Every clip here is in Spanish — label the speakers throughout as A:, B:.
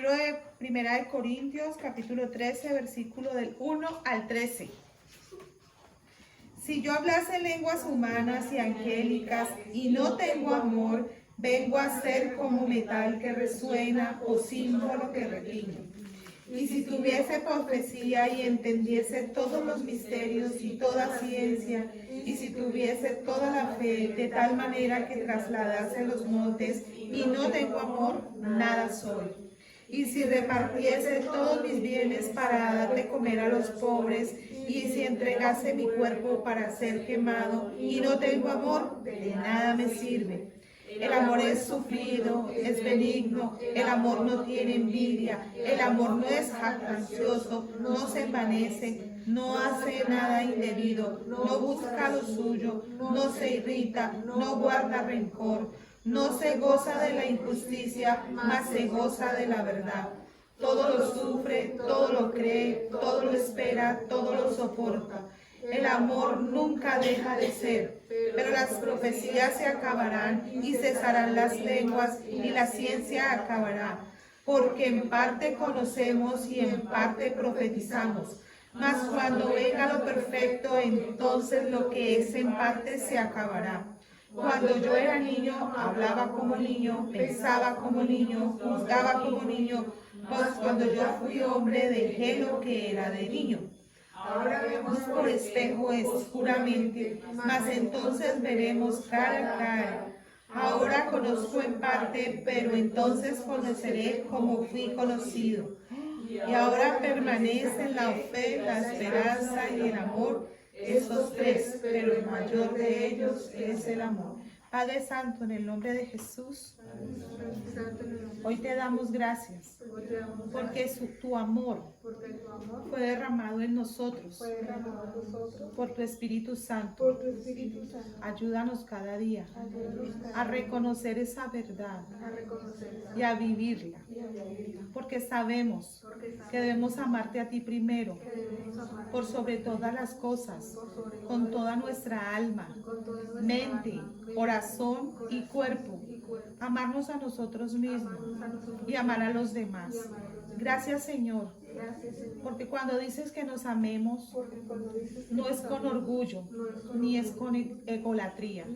A: Libro de Primera de Corintios, capítulo 13, versículo del 1 al 13. Si yo hablase lenguas humanas y angélicas y no tengo amor, vengo a ser como metal que resuena o símbolo que retiñe. Y si tuviese profecía y entendiese todos los misterios y toda ciencia, y si tuviese toda la fe de tal manera que trasladase los montes y no tengo amor, nada soy. Y si repartiese todos mis bienes para dar de comer a los pobres, y si entregase mi cuerpo para ser quemado y no tengo amor, de nada me sirve. El amor es sufrido, es benigno, el amor no tiene envidia, el amor no es jactancioso, no se envanece, no hace nada indebido, no busca lo suyo, no se irrita, no guarda rencor, no se goza de la injusticia, mas se goza de la verdad. Todo lo sufre, todo lo cree, todo lo espera, todo lo soporta. El amor nunca deja de ser, pero las profecías se acabarán y cesarán las lenguas y la ciencia acabará, porque en parte conocemos y en parte profetizamos. Mas cuando venga lo perfecto, entonces lo que es en parte se acabará. Cuando yo era niño, hablaba como niño, pensaba como niño, juzgaba como niño, mas cuando yo fui hombre dejé lo que era de niño. Ahora vemos por espejo oscuramente, mas entonces veremos cara a cara. Ahora conozco en parte, pero entonces conoceré como fui conocido. Y ahora permanecen la fe, la esperanza y el amor, esos tres, pero el mayor de ellos es el amor. Padre Santo, en el nombre de Jesús, hoy te damos gracias, porque tu amor fue derramado en nosotros, por tu Espíritu Santo. Ayúdanos cada día a reconocer esa verdad y a vivirla, porque sabemos que debemos amarte a ti primero, por sobre todas las cosas, con toda nuestra alma, mente, corazón y cuerpo, amarnos a nosotros mismos y amar a los demás. Gracias, Señor, porque cuando dices que nos amemos, no es con orgullo, ni es con egolatría,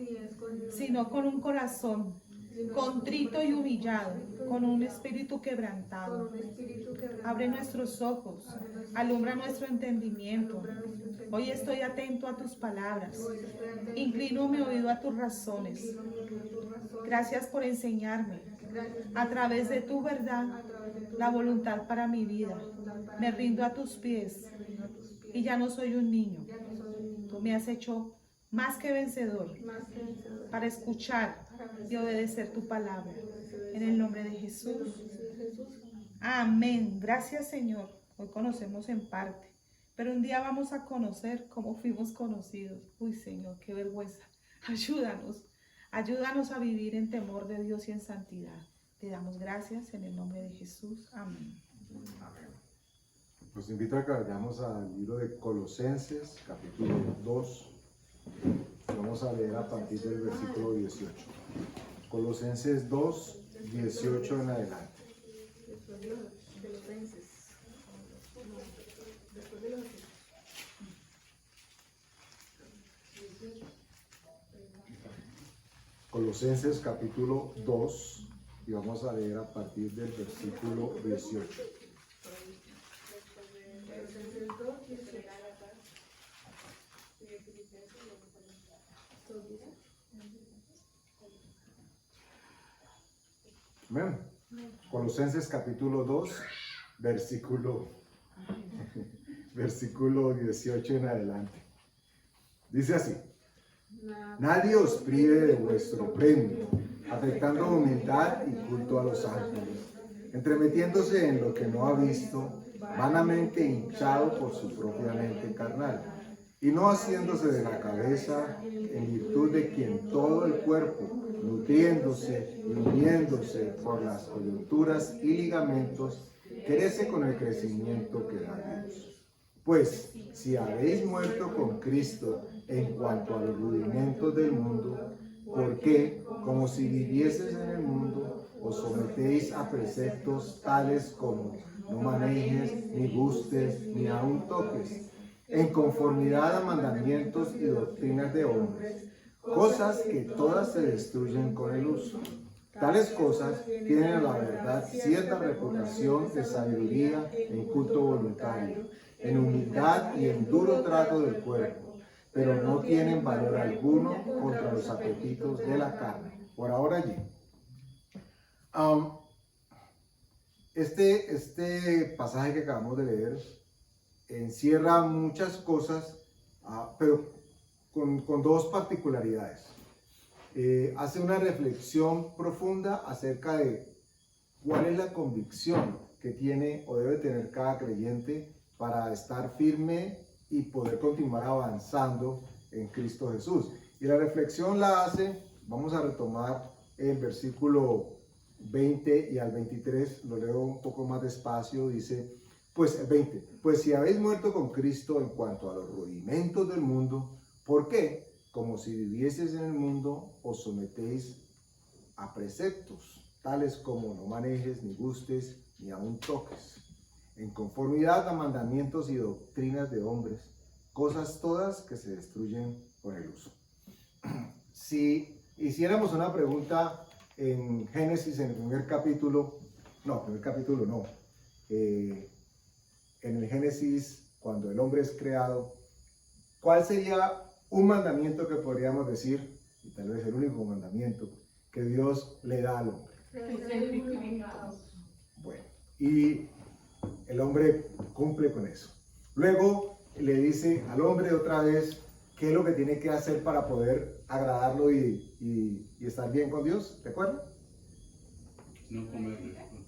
A: sino con un corazón contrito y humillado, con un espíritu quebrantado. Abre nuestros ojos, alumbra nuestro entendimiento. Hoy estoy atento a tus palabras, inclino mi oído a tus razones. Gracias por enseñarme a través de tu verdad la voluntad para mi vida. Me rindo a tus pies y ya no soy un niño. Tú me has hecho más que vencedor para escuchar y obedecer tu palabra. En el nombre de Jesús. Amén. Gracias, Señor. Hoy conocemos en parte, pero un día vamos a conocer cómo fuimos conocidos. Uy, Señor, qué vergüenza. Ayúdanos a vivir en temor de Dios y en santidad. Te damos gracias en el nombre de Jesús. Amén.
B: Amén. Los invito a que vayamos al libro de Colosenses, capítulo 2. Vamos a leer a partir del versículo 18. Colosenses 2, 18 en adelante. Colosenses capítulo 2 y vamos a leer a partir del versículo 18. Amén. Colosenses capítulo 2, versículo 18 en adelante. Dice así: nadie os prive de vuestro premio, afectando humildad y culto a los ángeles, entremetiéndose en lo que no ha visto, vanamente hinchado por su propia mente carnal, y no haciéndose de la cabeza, en virtud de quien todo el cuerpo, nutriéndose y uniéndose por las coyunturas y ligamentos, crece con el crecimiento que da Dios. Pues, si habéis muerto con Cristo en cuanto a los rudimentos del mundo, Porque, como si vivieses en el mundo, os sometéis a preceptos tales como no manejes, ni gustes, ni aun toques, en conformidad a mandamientos y doctrinas de hombres, cosas que todas se destruyen con el uso. Tales cosas tienen a la verdad cierta reputación de sabiduría en culto voluntario, en humildad y en duro trato del cuerpo, pero no tienen valor alguno contra los apetitos de la carne. Por ahora allí. Este pasaje que acabamos de leer encierra muchas cosas, pero con dos particularidades. Hace una reflexión profunda acerca de cuál es la convicción que tiene o debe tener cada creyente para estar firme y poder continuar avanzando en Cristo Jesús. Y la reflexión la hace, vamos a retomar el versículo 20 y al 23, lo leo un poco más despacio, dice, pues el 20, pues si habéis muerto con Cristo en cuanto a los rudimentos del mundo, ¿por qué? Como si vivieseis en el mundo, os sometéis a preceptos, tales como no manejes, ni gustes, ni aun toques, en conformidad a mandamientos y doctrinas de hombres, cosas todas que se destruyen con el uso. Si hiciéramos una pregunta en Génesis, en el primer capítulo, en el Génesis, cuando el hombre es creado, ¿cuál sería un mandamiento que podríamos decir, y tal vez el único mandamiento que Dios le da al hombre? Bueno, y el hombre cumple con eso. Luego le dice al hombre otra vez qué es lo que tiene que hacer para poder agradarlo y estar bien con Dios, ¿de acuerdo?
C: No comer del fruto.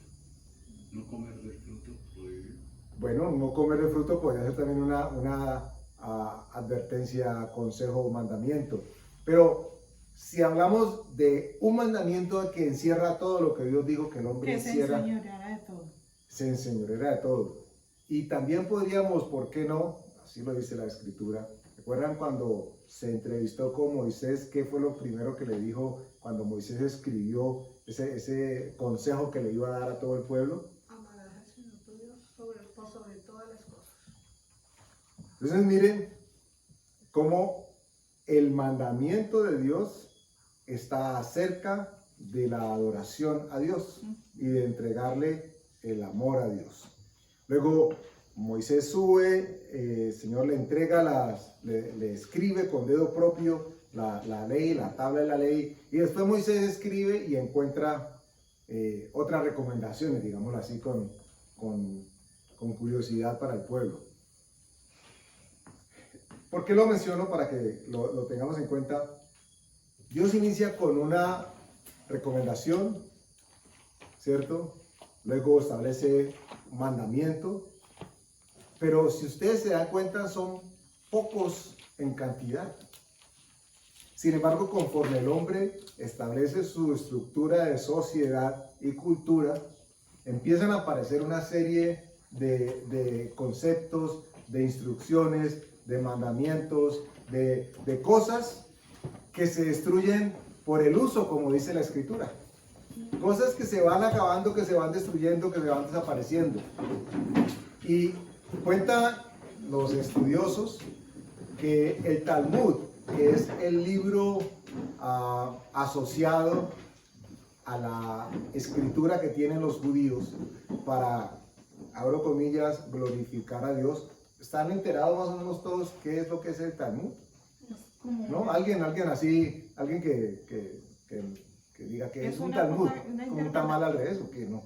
C: No comer del fruto prohibido.
B: Bueno, no comer el fruto podría ser también una advertencia, consejo o mandamiento. Pero si hablamos de un mandamiento que encierra todo lo que Dios dijo que el hombre encierra,
A: se enseñoreara de todo.
B: Se enseñoreara de todo. Y también podríamos, ¿por qué no? Así lo dice la Escritura. ¿Recuerdan cuando se entrevistó con Moisés? ¿Qué fue lo primero que le dijo cuando Moisés escribió ese consejo que le iba a dar a todo el pueblo?
D: Amarás al Señor tu Dios por sobre todas las cosas.
B: Entonces miren cómo el mandamiento de Dios está acerca de la adoración a Dios y de entregarle el amor a Dios. Luego Moisés sube, el Señor le entrega le escribe con dedo propio la ley, la tabla de la ley, y después Moisés escribe y encuentra otras recomendaciones, digámoslo así, con curiosidad para el pueblo. ¿Por qué lo menciono? Para que lo tengamos en cuenta. Dios inicia con una recomendación, ¿cierto? Luego establece un mandamiento, pero si ustedes se dan cuenta son pocos en cantidad. Sin embargo, conforme el hombre establece su estructura de sociedad y cultura, empiezan a aparecer una serie de conceptos, de instrucciones, de mandamientos, de cosas que se destruyen por el uso, como dice la Escritura. Cosas que se van acabando, que se van destruyendo, que se van desapareciendo. Y cuentan los estudiosos que el Talmud, que es el libro asociado a la escritura que tienen los judíos para, abro comillas, glorificar a Dios, ¿están enterados más o menos todos qué es lo que es el Talmud? ¿No? Alguien así, alguien que diga que es un Talmud, como un tamal al revés, o que no.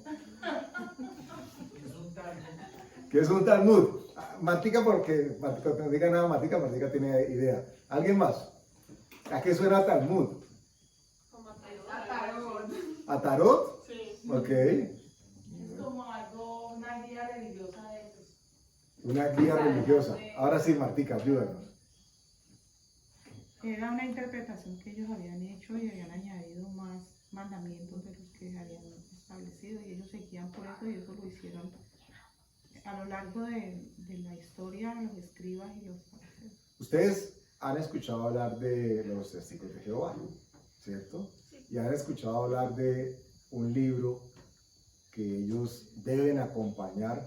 B: ¿Qué es un Talmud? Matica, porque no diga nada Matica tiene idea. ¿Alguien más? ¿A qué suena Talmud?
D: Como a tarot.
B: ¿A tarot?
D: Sí.
B: Ok.
E: Es como algo, una guía religiosa de ellos.
B: Una guía religiosa. Ahora sí, Martica, ayúdanos.
A: Era una interpretación que ellos habían hecho y habían añadido más mandamientos de los que habían establecido y ellos seguían por eso y eso lo hicieron a lo largo de la historia, los escribas y los fariseos.
B: Ustedes han escuchado hablar de los testigos de Jehová. ¿cierto? Y han escuchado hablar de un libro que ellos deben acompañar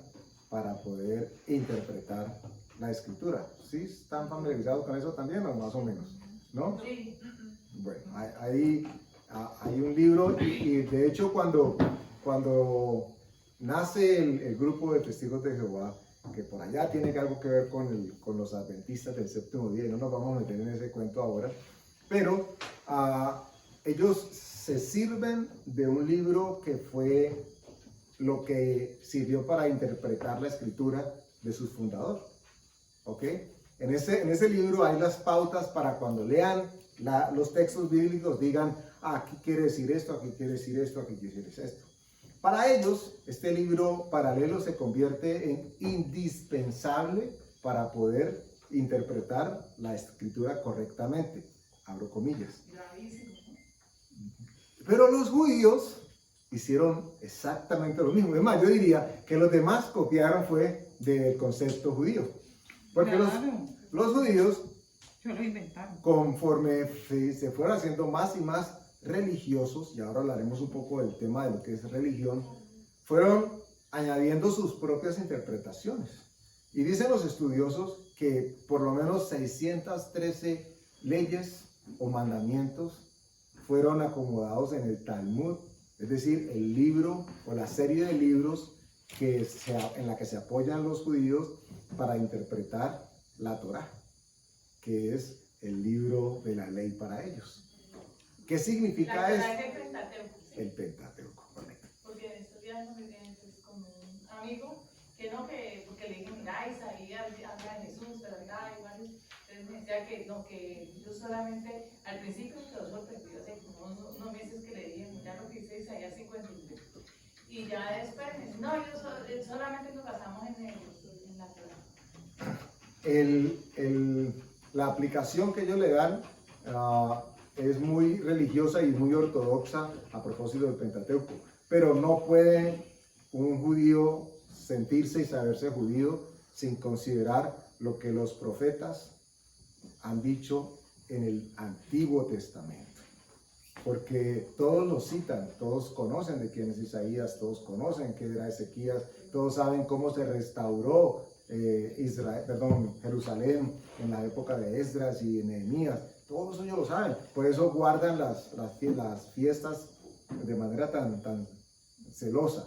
B: para poder interpretar la escritura. ¿Sí están familiarizados con eso también o más o menos? ¿No?
E: Sí.
B: Bueno, hay un libro y de hecho cuando nace el grupo de testigos de Jehová, que por allá tiene algo que ver con los adventistas del séptimo día, y no nos vamos a meter en ese cuento ahora, pero ellos se sirven de un libro que fue lo que sirvió para interpretar la escritura de sus fundadores. ¿Ok? En ese libro hay las pautas para cuando lean los textos bíblicos digan, aquí quiere decir esto, aquí quiere decir esto, aquí quiere decir esto. Para ellos, este libro paralelo se convierte en indispensable para poder interpretar la escritura correctamente. Abro comillas.
E: Gravísimo.
B: Pero los judíos hicieron exactamente lo mismo. Es más, yo diría que los demás copiaron fue del concepto judío. Porque
A: Claro.
B: los judíos,
A: Yo lo inventaron.
B: conforme se fueron haciendo más y más religiosos, y ahora hablaremos un poco del tema de lo que es religión, fueron añadiendo sus propias interpretaciones. Y dicen los estudiosos que por lo menos 613 leyes o mandamientos fueron acomodados en el Talmud, es decir, el libro o la serie de libros en la que se apoyan los judíos para interpretar la Torá, que es el libro de la ley para ellos. ¿Qué significa
E: La
B: eso?
E: Torá es el Pentateuco, ¿sí?
B: El Pentateuco, correcto.
E: Porque en estos días pues, con un amigo que no, porque le dije, mira, Isaías habla de Jesús, pero acá igual, entonces me decía que no, que yo solamente, al principio me quedó sorprendido, hace como unos meses que le dije, mira lo que dice Isaías 53, y ya después me dice, no, solamente nos basamos en la Torá.
B: La aplicación que ellos le dan es muy religiosa y muy ortodoxa a propósito del Pentateuco, pero no puede un judío sentirse y saberse judío sin considerar lo que los profetas han dicho en el Antiguo Testamento, porque todos lo citan, todos conocen de quién es Isaías, todos conocen qué era Ezequías, todos saben cómo se restauró Jerusalén en la época de Esdras y de Nehemías. Todos ellos lo saben, por eso guardan las fiestas de manera tan celosa.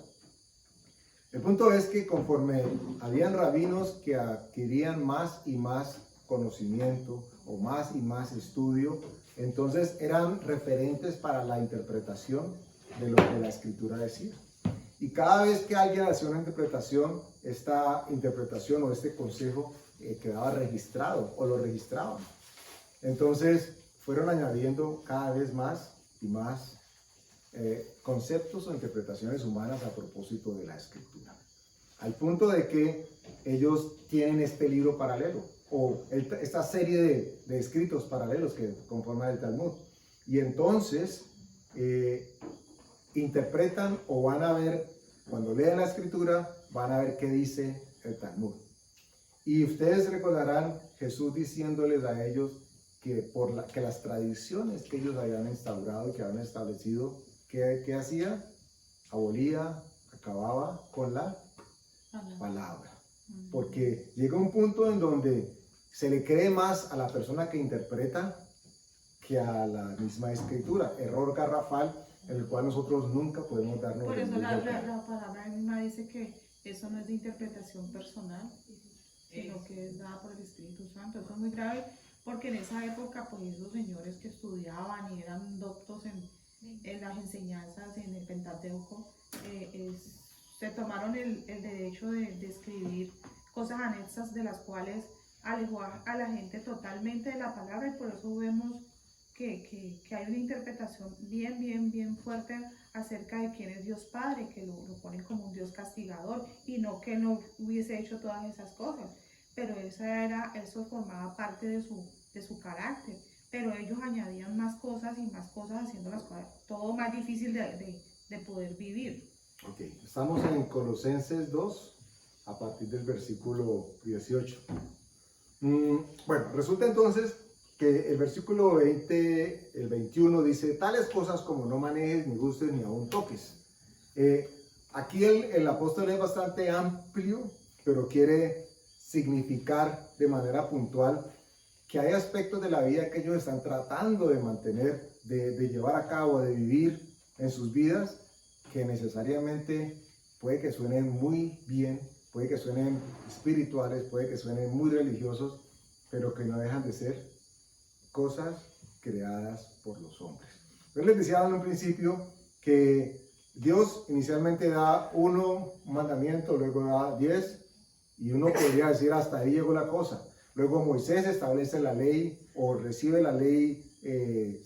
B: El punto es que conforme habían rabinos que adquirían más y más conocimiento o más y más estudio, entonces eran referentes para la interpretación de lo que la escritura decía. Y cada vez que alguien hacía una interpretación, esta interpretación o este consejo quedaba registrado o lo registraban. Entonces fueron añadiendo cada vez más y más conceptos o interpretaciones humanas a propósito de la escritura. Al punto de que ellos tienen este libro paralelo o esta serie de escritos paralelos que conforman el Talmud. Y entonces interpretan o van a ver, cuando lean la escritura, van a ver qué dice el Talmud. Y ustedes recordarán Jesús diciéndoles a ellos que que las tradiciones que ellos habían instaurado y que habían establecido, ¿qué hacía? Abolía, acababa con la palabra. Porque llega un punto en donde se le cree más a la persona que interpreta que a la misma escritura. Error garrafal en el cual nosotros nunca podemos darnos.
A: Por eso la palabra misma dice que eso no es de interpretación personal, sino que es dada por el Espíritu Santo. Eso es muy grave porque en esa época pues esos señores que estudiaban y eran doctos en las enseñanzas, en el Pentateuco, se tomaron el derecho de escribir cosas anexas de las cuales alejó a la gente totalmente de la palabra, y por eso vemos que hay una interpretación bien fuerte acerca de quién es Dios Padre, que lo ponen como un Dios castigador, y no que no hubiese hecho todas esas cosas, pero eso formaba parte de su carácter, pero ellos añadían más cosas y más cosas, haciendo las cosas todo más difícil de poder vivir.
B: Ok, estamos en Colosenses 2, a partir del versículo 18. Bueno, resulta entonces que el versículo 20, el 21 dice, tales cosas como no manejes, ni gustes, ni aún toques. Aquí el apóstol es bastante amplio, pero quiere significar de manera puntual que hay aspectos de la vida que ellos están tratando de mantener, de llevar a cabo, de vivir en sus vidas, que necesariamente puede que suenen muy bien, puede que suenen espirituales, puede que suenen muy religiosos, pero que no dejan de ser cosas creadas por los hombres. Yo les decía en un principio que Dios inicialmente da un mandamiento, luego da 10, y uno podría decir hasta ahí llegó la cosa. Luego Moisés establece la ley o recibe la ley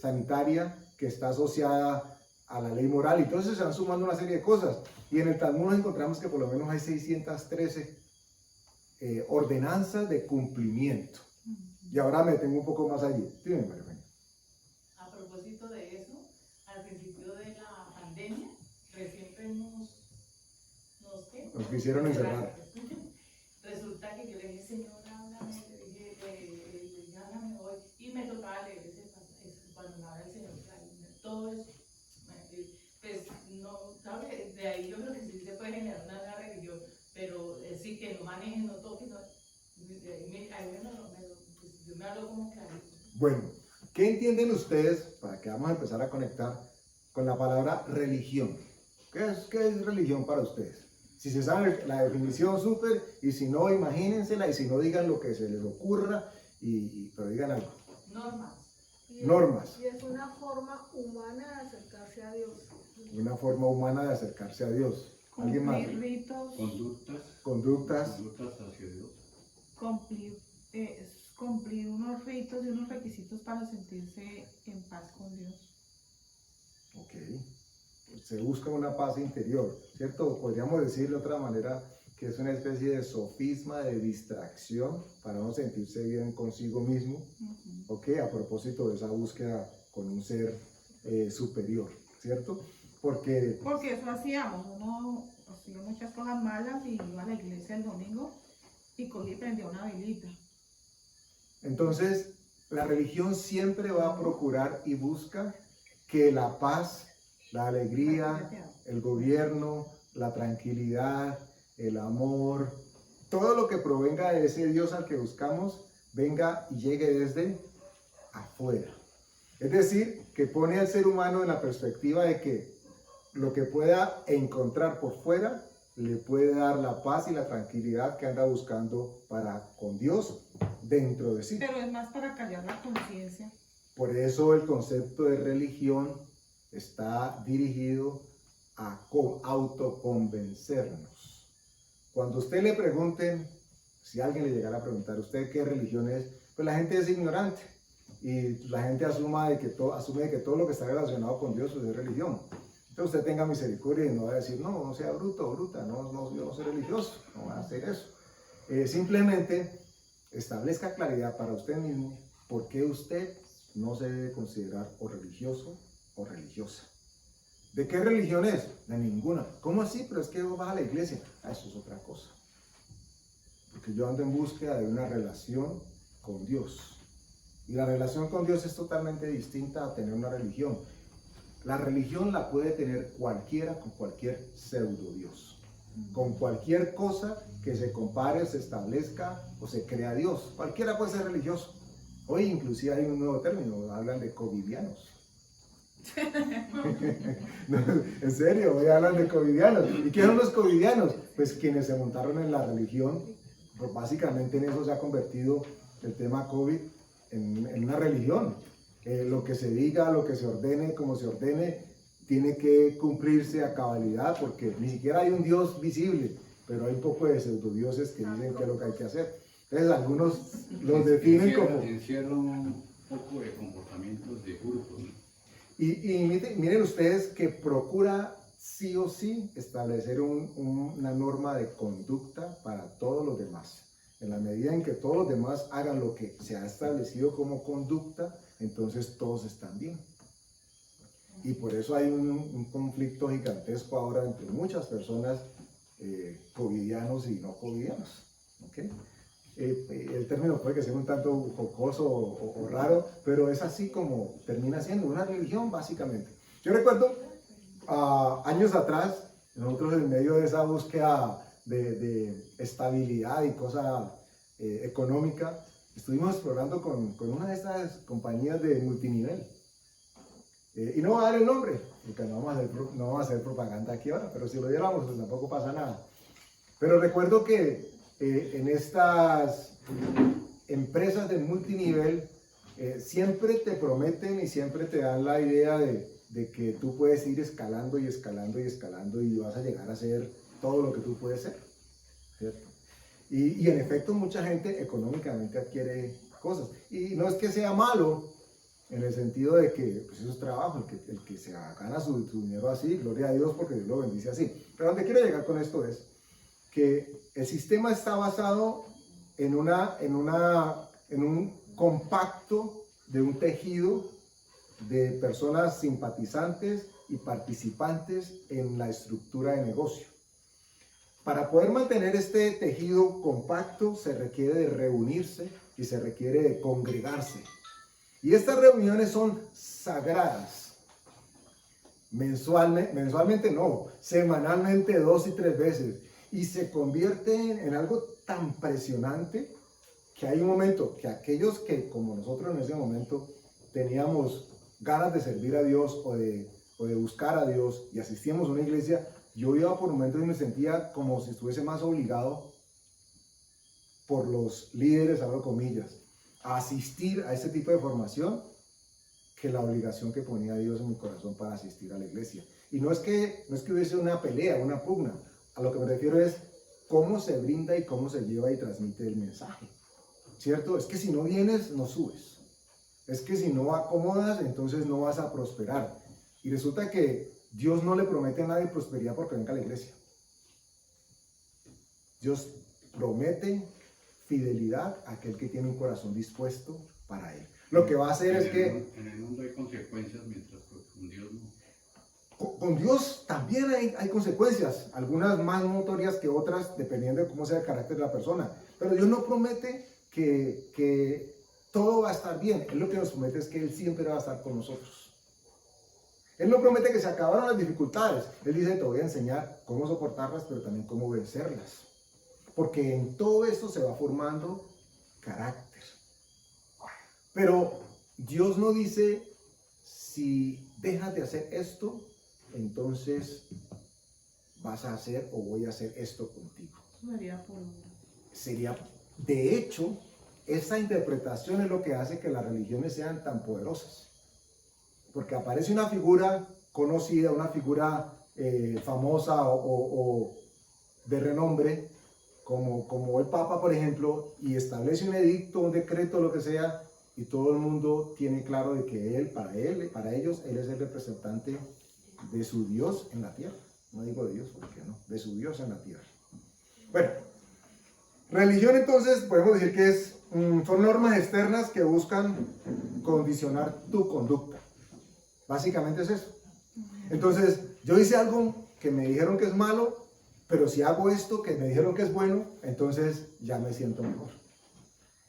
B: sanitaria que está asociada a la ley moral, y entonces se van sumando una serie de cosas. Y en el Talmud nos encontramos que por lo menos hay 613 ordenanzas de cumplimiento. Y ahora me detengo un poco más allí. Dime, María Eugenia.
E: A propósito de eso, al principio de la pandemia, recién nos
B: quisieron encerrar.
E: Resulta que yo le dije, Señor, háblame, háblame hoy. Y me tocaba leer ese cuando me habla el Señor, todo eso. Pues no, ¿sabes? De ahí yo creo que sí se puede generar una religión, pero sí que no manejen, no toquen, no. Yo me hablo como clarito.
B: Bueno, ¿qué entienden ustedes, para que vamos a empezar a conectar con la palabra religión? ¿Qué es religión para ustedes? Si se sabe la definición, súper, y si no, imagínensela, y si no, digan lo que se les ocurra, pero digan algo.
E: Normas.
B: Normas.
D: Y es una forma humana de acercarse a Dios.
B: Una forma humana de acercarse a Dios. ¿Alguien más?
A: Cumplir ritos,
B: Conductas.
C: hacia Dios.
A: cumplir unos ritos y unos requisitos para sentirse en paz con Dios.
B: Ok. Se busca una paz interior, ¿cierto? Podríamos decir de otra manera que es una especie de sofisma, de distracción para no sentirse bien consigo mismo, ¿ok? A propósito de esa búsqueda con un ser superior, ¿cierto? Porque
A: eso hacíamos, uno hacía muchas cosas malas y iba a la iglesia el domingo y cogí y prendía una velita.
B: entonces la religión siempre va a procurar y busca que la paz, la alegría, el gobierno, la tranquilidad, el amor, todo lo que provenga de ese Dios al que buscamos, venga y llegue desde afuera. Es decir, que pone al ser humano en la perspectiva de que lo que pueda encontrar por fuera le puede dar la paz y la tranquilidad que anda buscando para con Dios dentro de sí.
A: Pero es más para callar la conciencia.
B: Por eso el concepto de religión está dirigido a autoconvencernos. Cuando usted le pregunten, si alguien le llegara a preguntar a usted qué religión es, pues la gente es ignorante y la gente asume que todo lo que está relacionado con Dios pues es religión. Entonces usted tenga misericordia y no va a decir, no sea bruto o bruta, yo no soy religioso, no va a hacer eso. Simplemente establezca claridad para usted mismo por qué usted no se debe considerar o religioso o religiosa. ¿De qué religión es? De ninguna. ¿Cómo así? Pero es que vos vas a la iglesia. Eso es otra cosa. Porque yo ando en búsqueda de una relación con Dios. Y la relación con Dios es totalmente distinta a tener una religión. La religión la puede tener cualquiera con cualquier pseudo Dios. Con cualquier cosa que se compare, se establezca o se crea Dios. Cualquiera puede ser religioso. Hoy inclusive hay un nuevo término, hablan de covidianos. No, en serio, hoy hablan de covidianos. ¿Y qué son los covidianos? Pues quienes se montaron en la religión, pues básicamente en eso se ha convertido el tema COVID en una religión. Lo que se diga, lo que se ordene, como se ordene, tiene que cumplirse a cabalidad, porque ni siquiera hay un Dios visible, pero hay un poco de pseudodioses que dicen qué es lo que hay que hacer. Entonces algunos los definen como...
C: Encierra un poco de comportamientos de grupos, ¿no?
B: Y miren ustedes que procura sí o sí establecer una norma de conducta para todos los demás. En la medida en que todos los demás hagan lo que se ha establecido como conducta, entonces todos están bien. Y por eso hay un conflicto gigantesco ahora entre muchas personas, covidianos y no covidianos. ¿Okay? el término puede que sea un tanto jocoso o raro, pero es así como termina siendo una religión básicamente. Yo recuerdo años atrás, nosotros en medio de esa búsqueda de estabilidad y cosa económica, estuvimos explorando con una de estas compañías de multinivel. Y no voy a dar el nombre, porque no vamos a hacer propaganda aquí ahora, pero si lo diéramos, pues tampoco pasa nada. Pero recuerdo que en estas empresas de multinivel siempre te prometen y siempre te dan la idea de que tú puedes ir escalando y escalando y escalando y vas a llegar a ser todo lo que tú puedes ser, ¿cierto? Y en efecto mucha gente económicamente adquiere cosas. Y no es que sea malo, en el sentido de que pues eso es trabajo, el que se gana su dinero así, gloria a Dios porque Dios lo bendice así. Pero donde quiero llegar con esto es que el sistema está basado en un compacto de un tejido de personas simpatizantes y participantes en la estructura de negocio. Para poder mantener este tejido compacto se requiere de reunirse y se requiere de congregarse. Y estas reuniones son sagradas. Mensualmente no, semanalmente 2 y 3 veces. Y se convierten en algo tan presionante que hay un momento que aquellos que, como nosotros en ese momento, teníamos ganas de servir a Dios o de buscar a Dios y asistíamos a una iglesia, yo iba por momentos y me sentía como si estuviese más obligado por los líderes, abro comillas, a asistir a este tipo de formación que la obligación que ponía Dios en mi corazón para asistir a la iglesia. Y no es que hubiese una pelea, una pugna. A lo que me refiero es cómo se brinda y cómo se lleva y transmite el mensaje, ¿cierto? Es que si no vienes, no subes. Es que si no acomodas, entonces no vas a prosperar. Y resulta que Dios no le promete a nadie prosperidad porque venga a la iglesia. Dios promete fidelidad a aquel que tiene un corazón dispuesto para Él. Lo que va a hacer es que...
C: En el mundo hay consecuencias, mientras que con Dios no.
B: Con Dios también hay consecuencias, algunas más notorias que otras, dependiendo de cómo sea el carácter de la persona. Pero Dios no promete que todo va a estar bien. Él lo que nos promete es que Él siempre va a estar con nosotros. Él no promete que se acabaron las dificultades. Él dice, te voy a enseñar cómo soportarlas, pero también cómo vencerlas. Porque en todo esto se va formando carácter. Pero Dios no dice, si dejas de hacer esto, entonces vas a hacer o voy a hacer esto contigo. Sería, de hecho, esa interpretación es lo que hace que las religiones sean tan poderosas. Porque aparece una figura conocida, una figura famosa o de renombre, como el Papa, por ejemplo, y establece un edicto, un decreto, lo que sea, y todo el mundo tiene claro de que para ellos, él es el representante de su Dios en la tierra. No digo de Dios, porque no, de su Dios en la tierra. Bueno, religión entonces podemos decir que son normas externas que buscan condicionar tu conducta. Básicamente es eso. Entonces, yo hice algo que me dijeron que es malo, pero si hago esto que me dijeron que es bueno, entonces ya me siento mejor.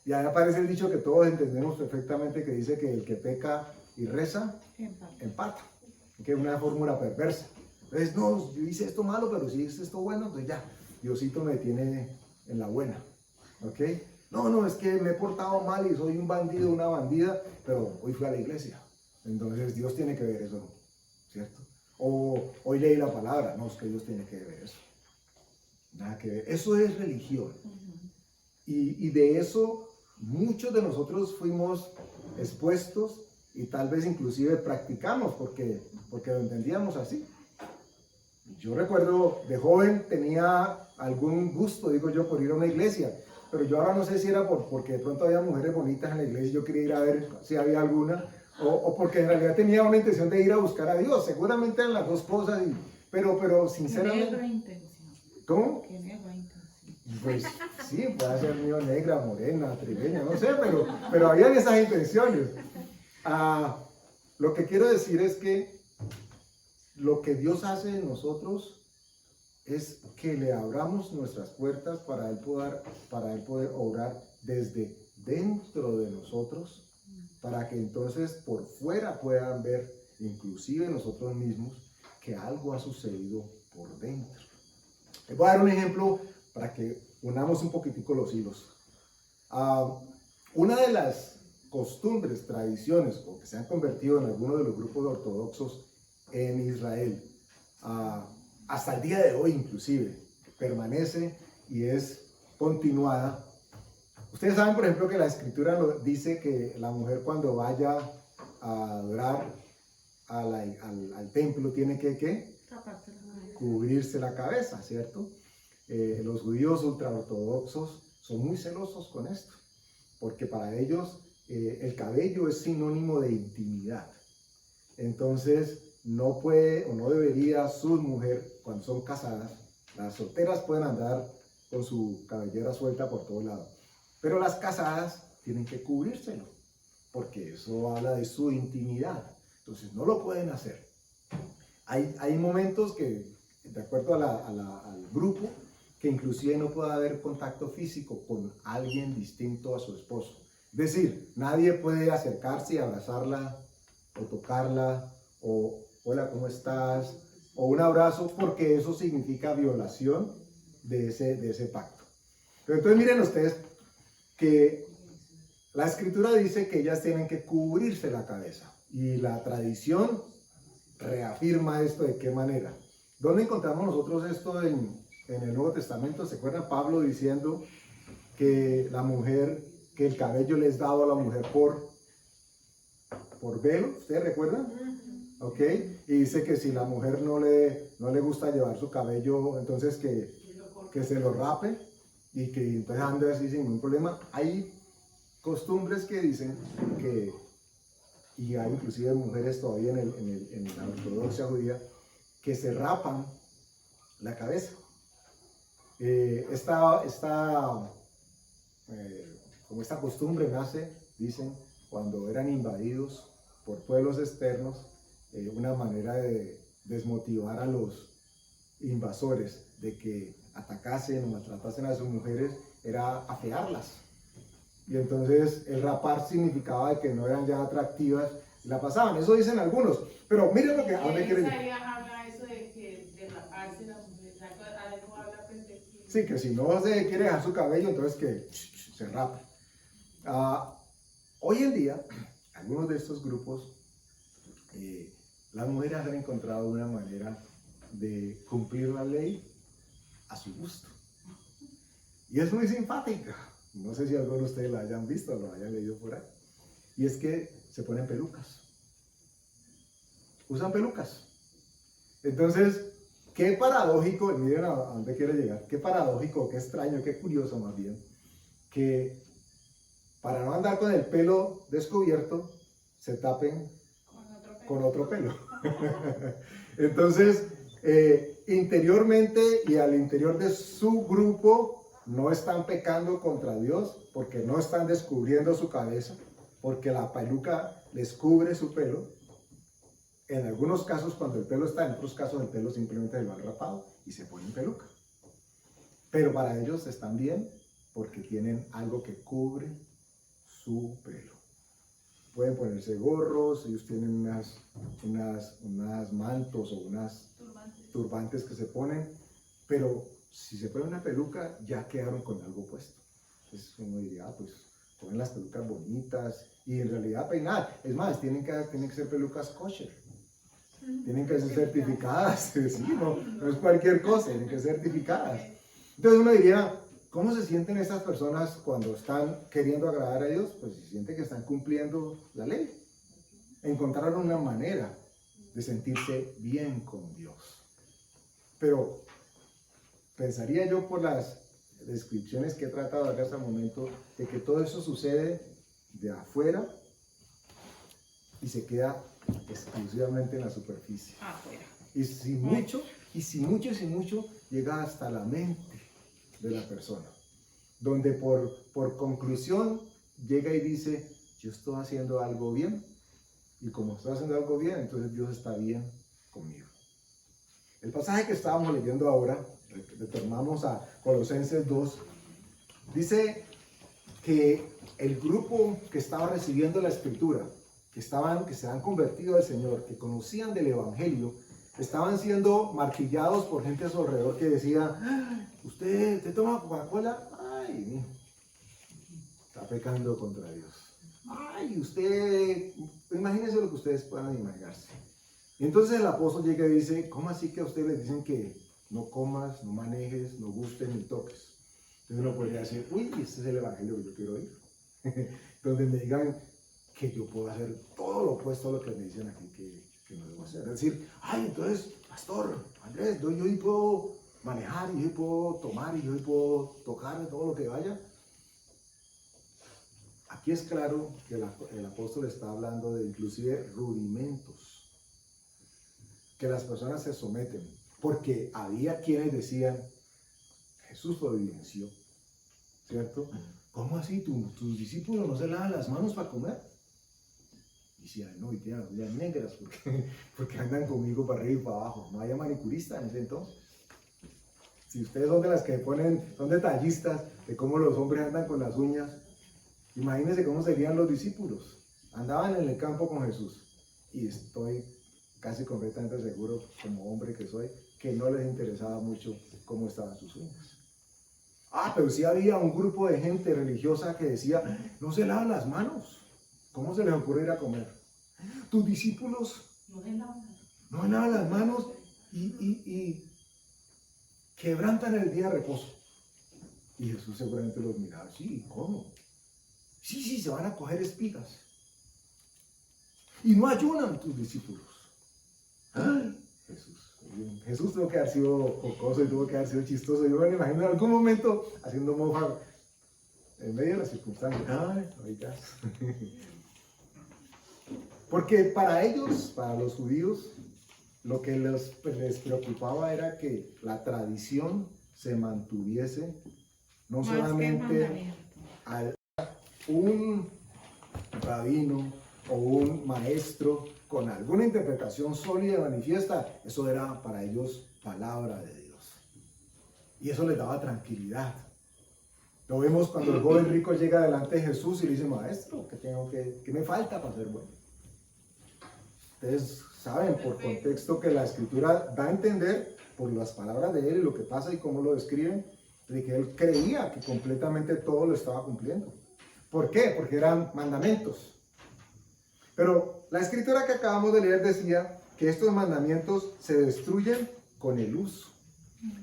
B: Y ahí aparece el dicho que todos entendemos perfectamente, que dice que el que peca y reza, empata. Que es una fórmula perversa. Entonces, no, yo hice esto malo, pero si hice esto bueno, entonces ya, Diosito me tiene en la buena. ¿Ok? No, es que me he portado mal y soy un bandido, una bandida, pero hoy fui a la iglesia. Entonces, Dios tiene que ver eso, ¿cierto? O hoy leí la palabra, no, es que Dios tiene que ver eso. Nada que ver. Eso es religión. Y de eso muchos de nosotros fuimos expuestos y tal vez inclusive practicamos porque lo entendíamos así. Yo recuerdo de joven tenía algún gusto, digo yo, por ir a una iglesia, pero yo ahora no sé si era porque de pronto había mujeres bonitas en la iglesia y yo quería ir a ver si había alguna, o porque en realidad tenía una intención de ir a buscar a Dios. Seguramente eran las dos cosas, pero sinceramente... ¿Cómo? Pues sí, puede ser mío negra, morena, trigueña, no sé, pero habían esas intenciones. Lo que quiero decir es que lo que Dios hace en nosotros es que le abramos nuestras puertas para él poder obrar desde dentro de nosotros, para que entonces por fuera puedan ver, inclusive nosotros mismos, que algo ha sucedido por dentro. Les voy a dar un ejemplo para que unamos un poquitico los hilos. Una de las costumbres, tradiciones, o que se han convertido en algunos de los grupos ortodoxos en Israel, hasta el día de hoy inclusive, permanece y es continuada. Ustedes saben, por ejemplo, que la escritura dice que la mujer cuando vaya a adorar al templo tiene que, ¿qué? Cubrirse la cabeza, ¿cierto? Los judíos ultraortodoxos son muy celosos con esto, porque para ellos el cabello es sinónimo de intimidad. Entonces, no puede o no debería su mujer, cuando son casadas, las solteras pueden andar con su cabellera suelta por todo lado, pero las casadas tienen que cubrírselo, porque eso habla de su intimidad. Entonces, no lo pueden hacer. Hay momentos que, de acuerdo al grupo, que inclusive no puede haber contacto físico con alguien distinto a su esposo. Es decir, nadie puede acercarse y abrazarla o tocarla o hola, ¿cómo estás? O un abrazo, porque eso significa violación de ese pacto. Pero entonces miren ustedes que la escritura dice que ellas tienen que cubrirse la cabeza y la tradición reafirma esto. ¿De qué manera? ¿Dónde encontramos nosotros esto en el Nuevo Testamento? ¿Se acuerdan Pablo diciendo que la mujer, que el cabello le es dado a la mujer por velo? ¿Ustedes recuerdan? ¿Ok? Y dice que si la mujer no le gusta llevar su cabello, entonces que se lo rape y que entonces ande así sin ningún problema. Hay costumbres que dicen que, y hay inclusive mujeres todavía en la ortodoxia judía, que se rapan la cabeza. Como esta costumbre nace, dicen, cuando eran invadidos por pueblos externos, una manera de desmotivar a los invasores de que atacasen o maltratasen a sus mujeres era afearlas. Y entonces el rapar significaba de que no eran ya atractivas y la pasaban. Eso dicen algunos. Pero miren lo que a dónde quieren ir.
E: Habla eso de raparse la mujer. Algo habla pues de que...
B: Sí, que si no se quiere dejar su cabello, entonces que se rape. Hoy en día, algunos de estos grupos, las mujeres han encontrado una manera de cumplir la ley a su gusto. Y es muy simpática. No sé si algunos de ustedes la hayan visto o lo hayan leído por ahí. Y es que se ponen pelucas. Usan pelucas. Entonces, qué paradójico, miren a dónde quiero llegar, qué paradójico, qué extraño, qué curioso más bien, que para no andar con el pelo descubierto, se tapen con otro pelo. Entonces, interiormente y al interior de su grupo no están pecando contra Dios porque no están descubriendo su cabeza, porque la peluca les cubre su pelo. En algunos casos cuando el pelo está, en otros casos el pelo simplemente se lo han rapado y se ponen peluca. Pero para ellos están bien porque tienen algo que cubre su pelo. Pueden ponerse gorros, ellos tienen unas mantos o unas turbantes que se ponen, pero si se ponen una peluca ya quedaron con algo puesto. Entonces uno diría, pues ponen las pelucas bonitas y en realidad peinadas. Es más, tienen que ser pelucas kosher. Tienen que ser certificadas, sí, no es cualquier cosa, tienen que ser certificadas. Entonces uno diría, ¿cómo se sienten estas personas cuando están queriendo agradar a Dios? Pues se sienten que están cumpliendo la ley. Encontraron una manera de sentirse bien con Dios. Pero pensaría yo por las descripciones que he tratado de dar hasta el momento, de que todo eso sucede de afuera y se queda exclusivamente en la superficie. Y si mucho, llega hasta la mente de la persona, donde por conclusión llega y dice, yo estoy haciendo algo bien, y como estoy haciendo algo bien, entonces Dios está bien conmigo. El el pasaje que estábamos leyendo ahora, retornamos a Colosenses 2, dice que el grupo que estaba recibiendo la escritura, que se han convertido al Señor, que conocían del Evangelio, estaban siendo martillados por gente a su alrededor que decía: ¿Usted toma Coca-Cola? Ay, mijo, está pecando contra Dios. Ay, usted, imagínense lo que ustedes puedan imaginarse. Y entonces el apóstol llega y dice: ¿cómo así que a ustedes les dicen que no comas, no manejes, no gustes ni toques? Entonces uno podría decir: uy, este es el evangelio que yo quiero oír. Donde me digan que yo puedo hacer todo lo opuesto a lo que me dicen aquí que no debo hacer. Es decir: ay, entonces, pastor Andrés, yo hoy puedo manejar, y yo hoy puedo tomar, y yo hoy puedo tocar todo lo que vaya. Aquí es claro que el apóstol está hablando de inclusive rudimentos, que las personas se someten, porque había quienes decían: Jesús lo evidenció, ¿cierto? ¿Cómo así? ¿Tus discípulos no se lavan las manos para comer? Y decían: no, y tienen las uñas negras, porque andan conmigo para arriba y para abajo. No había manicurista en ese entonces. Si ustedes son de las que son detallistas de cómo los hombres andan con las uñas, imagínense cómo serían los discípulos. Andaban en el campo con Jesús, y estoy casi completamente seguro, como hombre que soy, que no les interesaba mucho cómo estaban sus uñas. Pero sí había un grupo de gente religiosa que decía: no se lavan las manos. ¿Cómo se les ocurre ir a comer? Tus discípulos no lavan las manos y quebrantan el día de reposo. Y Jesús seguramente los miraba: sí, ¿cómo? Sí, se van a coger espigas. Y no ayunan tus discípulos. ¡Ay! Jesús tuvo que haber sido jocoso y tuvo que haber sido chistoso. Yo me imagino en algún momento haciendo mofa en medio de las circunstancias. ¡Ay, oigas! Porque para ellos, para los judíos, lo que les preocupaba era que la tradición se mantuviese, no
A: Más
B: solamente a un rabino o un maestro con alguna interpretación sólida y manifiesta. Eso era para ellos palabra de Dios, y eso les daba tranquilidad. Lo vemos cuando el joven rico llega delante de Jesús y le dice: maestro, ¿qué me falta para ser bueno? Ustedes saben por contexto que la escritura da a entender, por las palabras de él y lo que pasa y cómo lo describen, de que él creía que completamente todo lo estaba cumpliendo. ¿Por qué? Porque eran mandamientos. Pero la escritura que acabamos de leer decía que estos mandamientos se destruyen con el uso.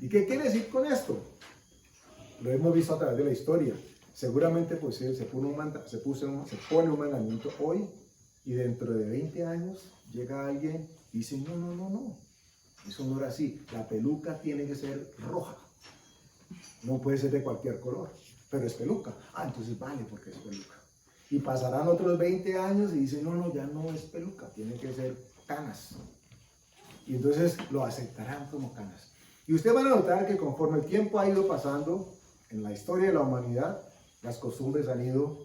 B: ¿Y qué quiere decir con esto? Lo hemos visto a través de la historia. Seguramente pues se pone un mandamiento hoy, y dentro de 20 años llega alguien y dice: no, eso no era así. La peluca tiene que ser roja. No puede ser de cualquier color, pero es peluca. Entonces vale, porque es peluca. Y pasarán otros 20 años y dicen: no, ya no es peluca, tiene que ser canas. Y entonces lo aceptarán como canas. Y ustedes van a notar que conforme el tiempo ha ido pasando en la historia de la humanidad, las costumbres han ido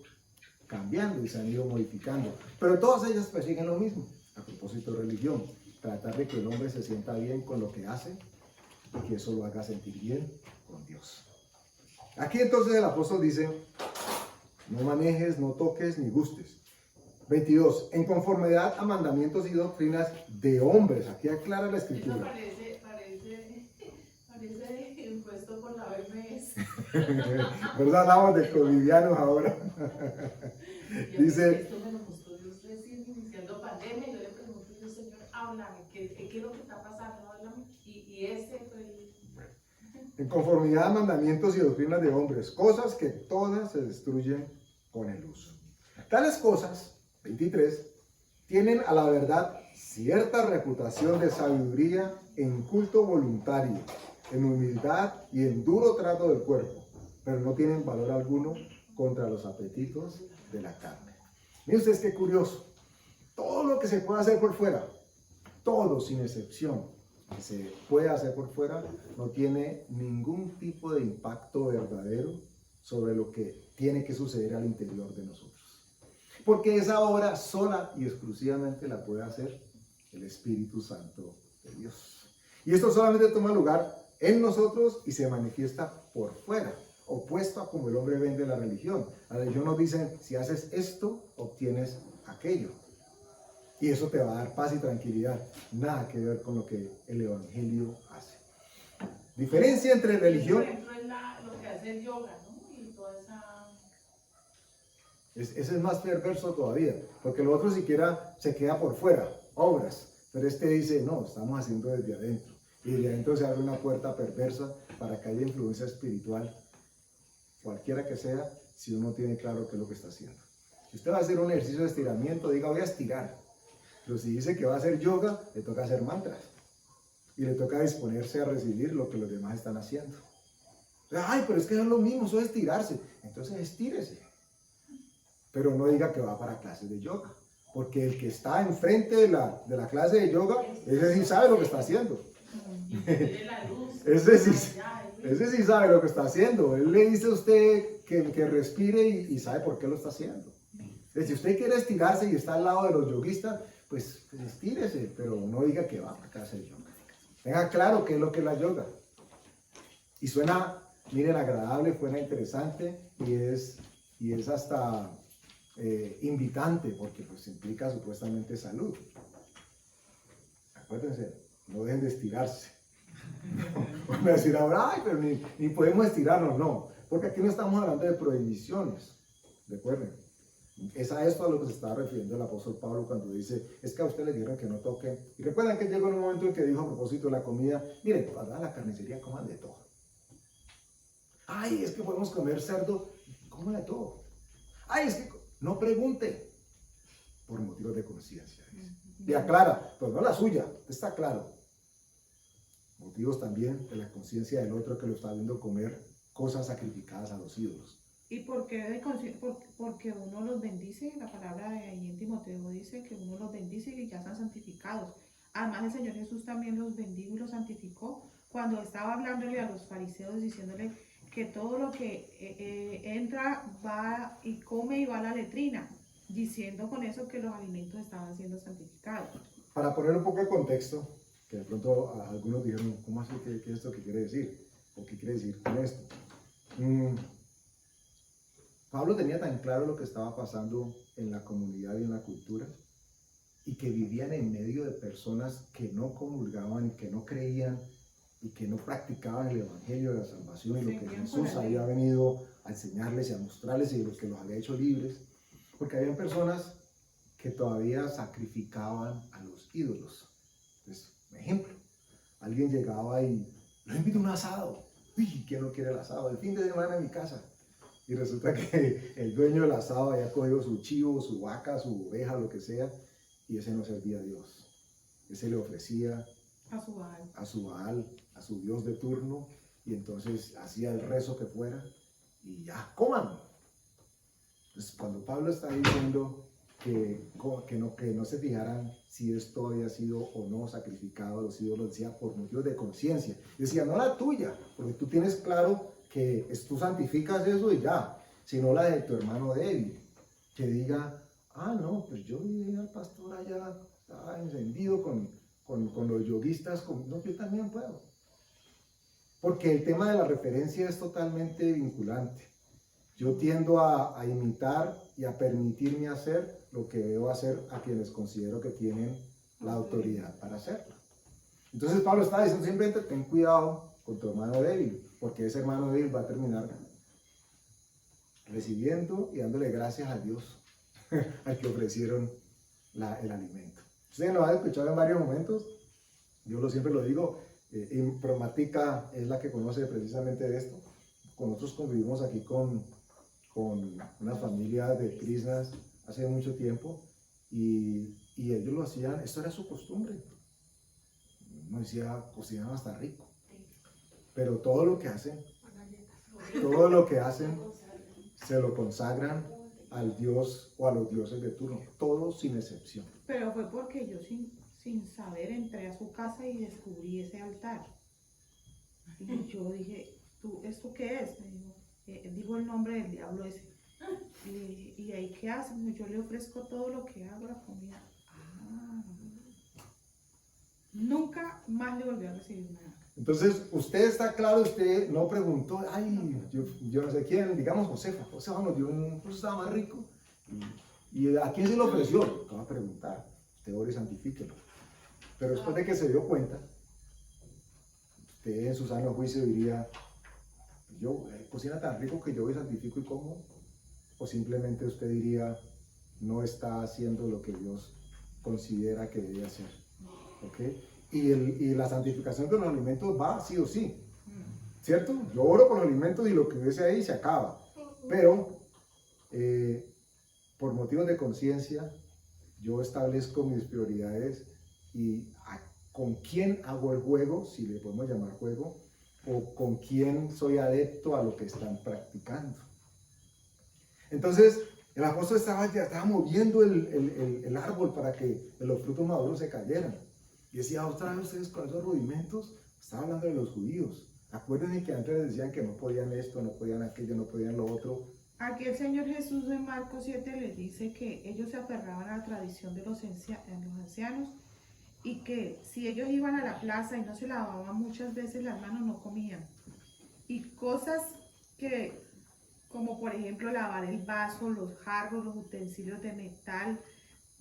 B: cambiando y se han ido modificando. Pero todas ellas persiguen lo mismo, a propósito de religión: tratar de que el hombre se sienta bien con lo que hace y que eso lo haga sentir bien con Dios. Aquí entonces el apóstol dice: no manejes, no toques ni gustes. 22. En conformidad a mandamientos y doctrinas de hombres. Aquí aclara la escritura.
E: Eso parece impuesto por la OMS.
B: ¿Verdad? Hablamos de covidianos ahora. Dice:
E: esto me lo mostró Dios recién iniciando pandemia, y yo le pregunté: Dios, Señor, háblame, ¿qué es lo que está pasando? Háblame. Y ese fue el...
B: en conformidad a mandamientos y doctrinas de hombres, cosas que todas se destruyen con el uso. Tales cosas, 23, tienen a la verdad cierta reputación de sabiduría en culto voluntario, en humildad y en duro trato del cuerpo, pero no tienen valor alguno contra los apetitos de la carne. Miren ustedes qué curioso. Todo lo que se puede hacer por fuera, todo sin excepción, que se puede hacer por fuera, no tiene ningún tipo de impacto verdadero sobre lo que tiene que suceder al interior de nosotros. Porque esa obra sola y exclusivamente la puede hacer el Espíritu Santo de Dios. Y esto solamente toma lugar en nosotros y se manifiesta por fuera, opuesto a como el hombre vende la religión. La religión nos dice, si haces esto, obtienes aquello. Y eso te va a dar paz y tranquilidad. Nada que ver con lo que el Evangelio hace. Diferencia entre religión...
E: Por ejemplo, es lo que hace el yoga, ¿no? Y toda esa...
B: Ese es más perverso todavía, porque lo otro siquiera se queda por fuera, obras. Pero este dice, no, estamos haciendo desde adentro. Y desde adentro se abre una puerta perversa para que haya influencia espiritual, cualquiera que sea, si uno tiene claro qué es lo que está haciendo. Si usted va a hacer un ejercicio de estiramiento, diga, voy a estirar. Pero si dice que va a hacer yoga, le toca hacer mantras. Y le toca disponerse a recibir lo que los demás están haciendo. Ay, pero es que es lo mismo, eso es estirarse. Entonces estírese. Pero no diga que va para clases de yoga. Porque el que está enfrente de la clase de yoga, ese sí sabe lo que está haciendo. Ese sí sabe lo que está haciendo. Él le dice a usted que respire y sabe por qué lo está haciendo. Entonces, si usted quiere estirarse y está al lado de los yoguistas, pues estírese, pero no diga que va a clase de yoga. Tenga claro qué es lo que es la yoga. Y suena, miren, agradable, suena interesante y es hasta invitante porque pues implica supuestamente salud. Acuérdense, no dejen de estirarse. Van a decir ahora, ay, pero ni podemos estirarnos, no, porque aquí no estamos hablando de prohibiciones, recuerden. Es a esto a lo que se estaba refiriendo el apóstol Pablo cuando dice, es que a ustedes les dijeron que no toquen. Y recuerdan que llegó en un momento en que dijo a propósito de la comida, miren, para la carnicería coman de todo. Ay, es que podemos comer cerdo, coman de todo. Ay, es que no pregunte por motivos de conciencia. Y aclara, pues no la suya, está claro. Motivos también de la conciencia del otro que lo está viendo comer cosas sacrificadas a los ídolos.
A: ¿Y por qué porque uno los bendice? La palabra de ahí en Timoteo dice que uno los bendice y ya están santificados. Además, el Señor Jesús también los bendijo y los santificó cuando estaba hablándole a los fariseos, diciéndole que todo lo que entra, va y come y va a la letrina, diciendo con eso que los alimentos estaban siendo santificados.
B: Para poner un poco de contexto, que de pronto algunos dijeron, ¿cómo así? ¿Qué es esto que quiere decir? ¿O qué quiere decir con esto? Pablo tenía tan claro lo que estaba pasando en la comunidad y en la cultura y que vivían en medio de personas que no comulgaban y que no creían y que no practicaban el evangelio de la salvación y lo que Jesús había venido a enseñarles y a mostrarles y lo que los había hecho libres, porque habían personas que todavía sacrificaban a los ídolos. Entonces, por ejemplo, alguien llegaba y lo invito a un asado. Uy, ¿quién no quiere el asado? El fin de semana en mi casa. Y resulta que el dueño del asado había cogido su chivo, su vaca, su oveja, lo que sea, y ese no servía a Dios. Ese le ofrecía a su Baal, a su Dios de turno, y entonces hacía el rezo que fuera, y ya, coman. Entonces, cuando Pablo está diciendo que no se fijaran si esto había sido o no sacrificado a los ídolos, decía por motivos de conciencia. Decía, no la tuya, porque tú tienes claro que tú santificas eso y ya, sino la de tu hermano débil, que diga, ah, no, pues yo vi al pastor allá, estaba encendido con los yoguistas, no, yo también puedo. Porque el tema de la referencia es totalmente vinculante. Yo tiendo a imitar y a permitirme hacer lo que veo hacer a quienes considero que tienen la autoridad para hacerlo. Entonces Pablo está diciendo simplemente ten cuidado con tu hermano débil, porque ese hermano débil va a terminar recibiendo y dándole gracias a Dios al que ofrecieron el alimento. Ustedes lo han escuchado en varios momentos, yo siempre lo digo, Promática es la que conoce precisamente de esto. Nosotros convivimos aquí con una familia de Krishnas hace mucho tiempo y ellos lo hacían, esto era su costumbre. No decía, cocinaban hasta rico. Pero todo lo que hacen, se lo consagran al Dios o a los dioses de turno, todos sin excepción.
A: Pero fue porque yo sin saber entré a su casa y descubrí ese altar. Y yo dije, ¿esto qué es? Me dijo, dijo el nombre del diablo ese. ¿Y ahí qué hacen? Yo le ofrezco todo lo que hago, la comida. Nunca más le volvió a recibir nada.
B: Entonces, usted está claro, usted no preguntó, ay, yo no sé quién, digamos Josefa nos dio un curso, estaba más rico. ¿Y a quién se lo ofreció? No va a preguntar, usted ore y santifíquelo. Pero después de que se dio cuenta, usted en su sano juicio diría, yo cocina tan rico que yo voy y santifico y como, o simplemente usted diría, no está haciendo lo que Dios considera que debe hacer. ¿Ok? Y la santificación de los alimentos va sí o sí, ¿cierto? Yo oro por los alimentos y lo que hubiese ahí se acaba, pero por motivos de conciencia yo establezco mis prioridades y con quién hago el juego, si le podemos llamar juego, o con quién soy adepto a lo que están practicando. Entonces, el apóstol estaba moviendo el árbol para que los frutos maduros se cayeran. Y decía, otra vez ustedes con esos rudimentos, estaba hablando de los judíos. Acuérdense que antes les decían que no podían esto, no podían aquello, no podían lo otro.
A: Aquí el Señor Jesús en Marcos 7 les dice que ellos se aferraban a la tradición de los ancianos y que si ellos iban a la plaza y no se lavaban muchas veces las manos, no comían. Y cosas que, como por ejemplo lavar el vaso, los jarros, los utensilios de metal,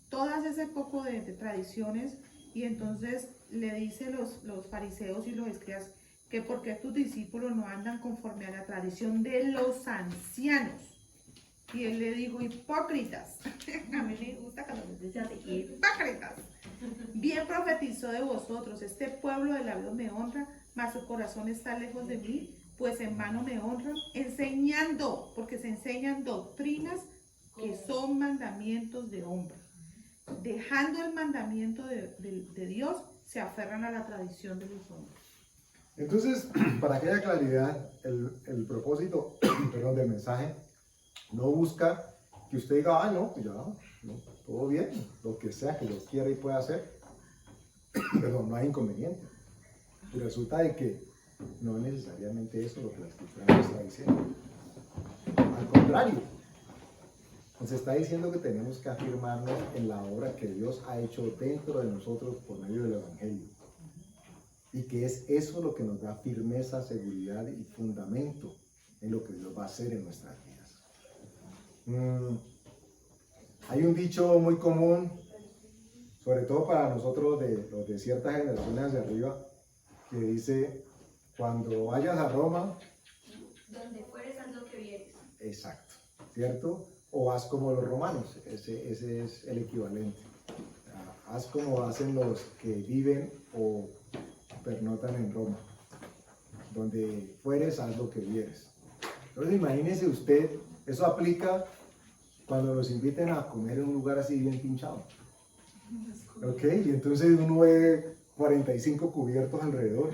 A: todas ese poco de tradiciones. Y entonces le dice los fariseos y los escribas que porque tus discípulos no andan conforme a la tradición de los ancianos. Y él le dijo, hipócritas. A mí me gusta cuando me dicen así, hipócritas. Bien profetizó de vosotros, este pueblo de labios me honra, mas su corazón está lejos de mí, pues en vano me honran, enseñando, porque se enseñan doctrinas que son mandamientos de hombres. Dejando el mandamiento de Dios, se aferran a la tradición de los hombres.
B: Entonces, para que haya claridad, el propósito perdón, del mensaje no busca que usted diga, no, pues ya, no, todo bien, lo que sea que Dios quiera y pueda hacer, perdón, no hay inconveniente. Y resulta de que no es necesariamente eso lo que la Escritura nos está diciendo. Al contrario, nos está diciendo que tenemos que afirmarnos en la obra que Dios ha hecho dentro de nosotros por medio del Evangelio. Y que es eso lo que nos da firmeza, seguridad y fundamento en lo que Dios va a hacer en nuestras vidas. Hay un dicho muy común, sobre todo para nosotros los de ciertas generaciones hacia arriba, que dice, cuando vayas a Roma,
F: donde fueres haz lo que vieres.
B: Exacto, ¿cierto? O haz como los romanos, ese es el equivalente. Haz como hacen los que viven o pernotan en Roma. Donde fueres, haz lo que vieres. Entonces imagínese usted, eso aplica cuando los inviten a comer en un lugar así bien pinchado. ¿Ok? Y entonces uno ve 45 cubiertos alrededor.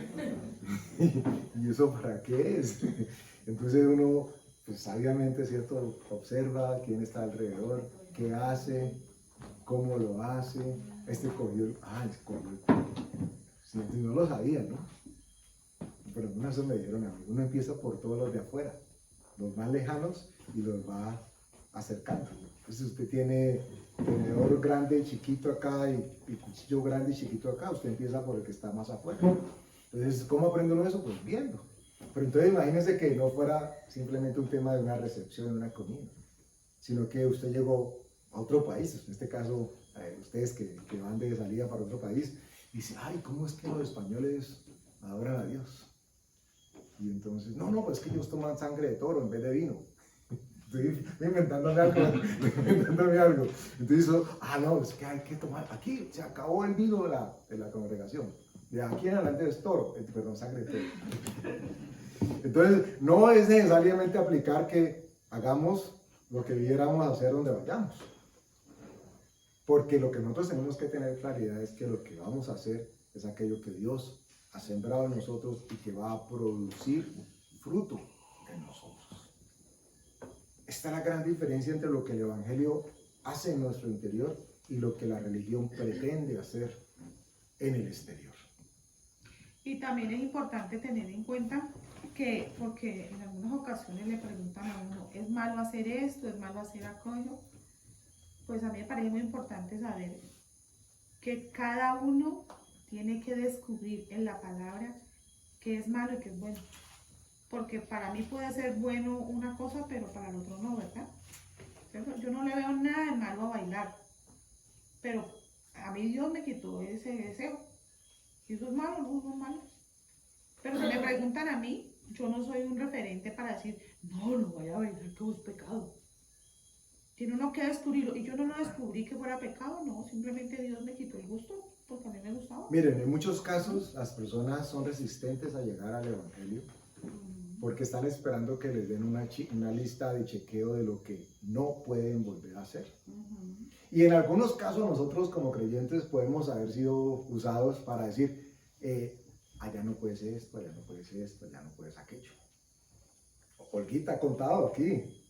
B: ¿Y eso para qué es? Entonces uno, pues sabiamente, ¿cierto? Observa quién está alrededor, qué hace, cómo lo hace. Este cogió el culo. Sí, no lo sabía, ¿no? Pero una vez me dijeron a mí, uno empieza por todos los de afuera, los más lejanos, y los va acercando. Entonces usted tiene tenedor grande y chiquito acá y cuchillo grande y chiquito acá, usted empieza por el que está más afuera. Entonces, ¿cómo aprende uno eso? Pues viendo. Pero entonces imagínese que no fuera simplemente un tema de una recepción, una comida, sino que usted llegó a otro país, en este caso, ustedes que van de salida para otro país, y dicen, ay, ¿cómo es que los españoles adoran a Dios? Y entonces, no, pues es que ellos toman sangre de toro en vez de vino. Estoy inventándome algo. Entonces, no, es que hay que tomar, aquí se acabó el vino de la congregación. De aquí en adelante es toro, perdón, sangre de toro. Entonces, no es necesariamente aplicar que hagamos lo que viéramos hacer donde vayamos. Porque lo que nosotros tenemos que tener claridad es que lo que vamos a hacer es aquello que Dios ha sembrado en nosotros y que va a producir fruto en nosotros. Esta es la gran diferencia entre lo que el Evangelio hace en nuestro interior y lo que la religión pretende hacer en el exterior.
A: Y también es importante tener en cuenta que, porque en algunas ocasiones le preguntan a uno, ¿es malo hacer esto? ¿Es malo hacer aquello? Pues a mí me parece muy importante saber que cada uno tiene que descubrir en la palabra qué es malo y qué es bueno. Porque para mí puede ser bueno una cosa, pero para el otro no, ¿verdad? Yo no le veo nada de malo a bailar, pero a mí Dios me quitó ese deseo. Y eso es malo, no, no es malo. Pero si me preguntan a mí, yo no soy un referente para decir, no, no vaya a bailar, que es pecado. Tiene uno que descubrirlo, y yo no lo descubrí que fuera pecado, no, simplemente Dios me quitó el gusto, porque a mí me gustaba.
B: Miren, en muchos casos las personas son resistentes a llegar al Evangelio porque están esperando que les den una lista de chequeo de lo que no pueden volver a hacer. Y en algunos casos nosotros como creyentes podemos haber sido usados para decir, allá no puede ser esto, allá no puede ser esto, allá no puede ser aquello. Olguita ha contado aquí.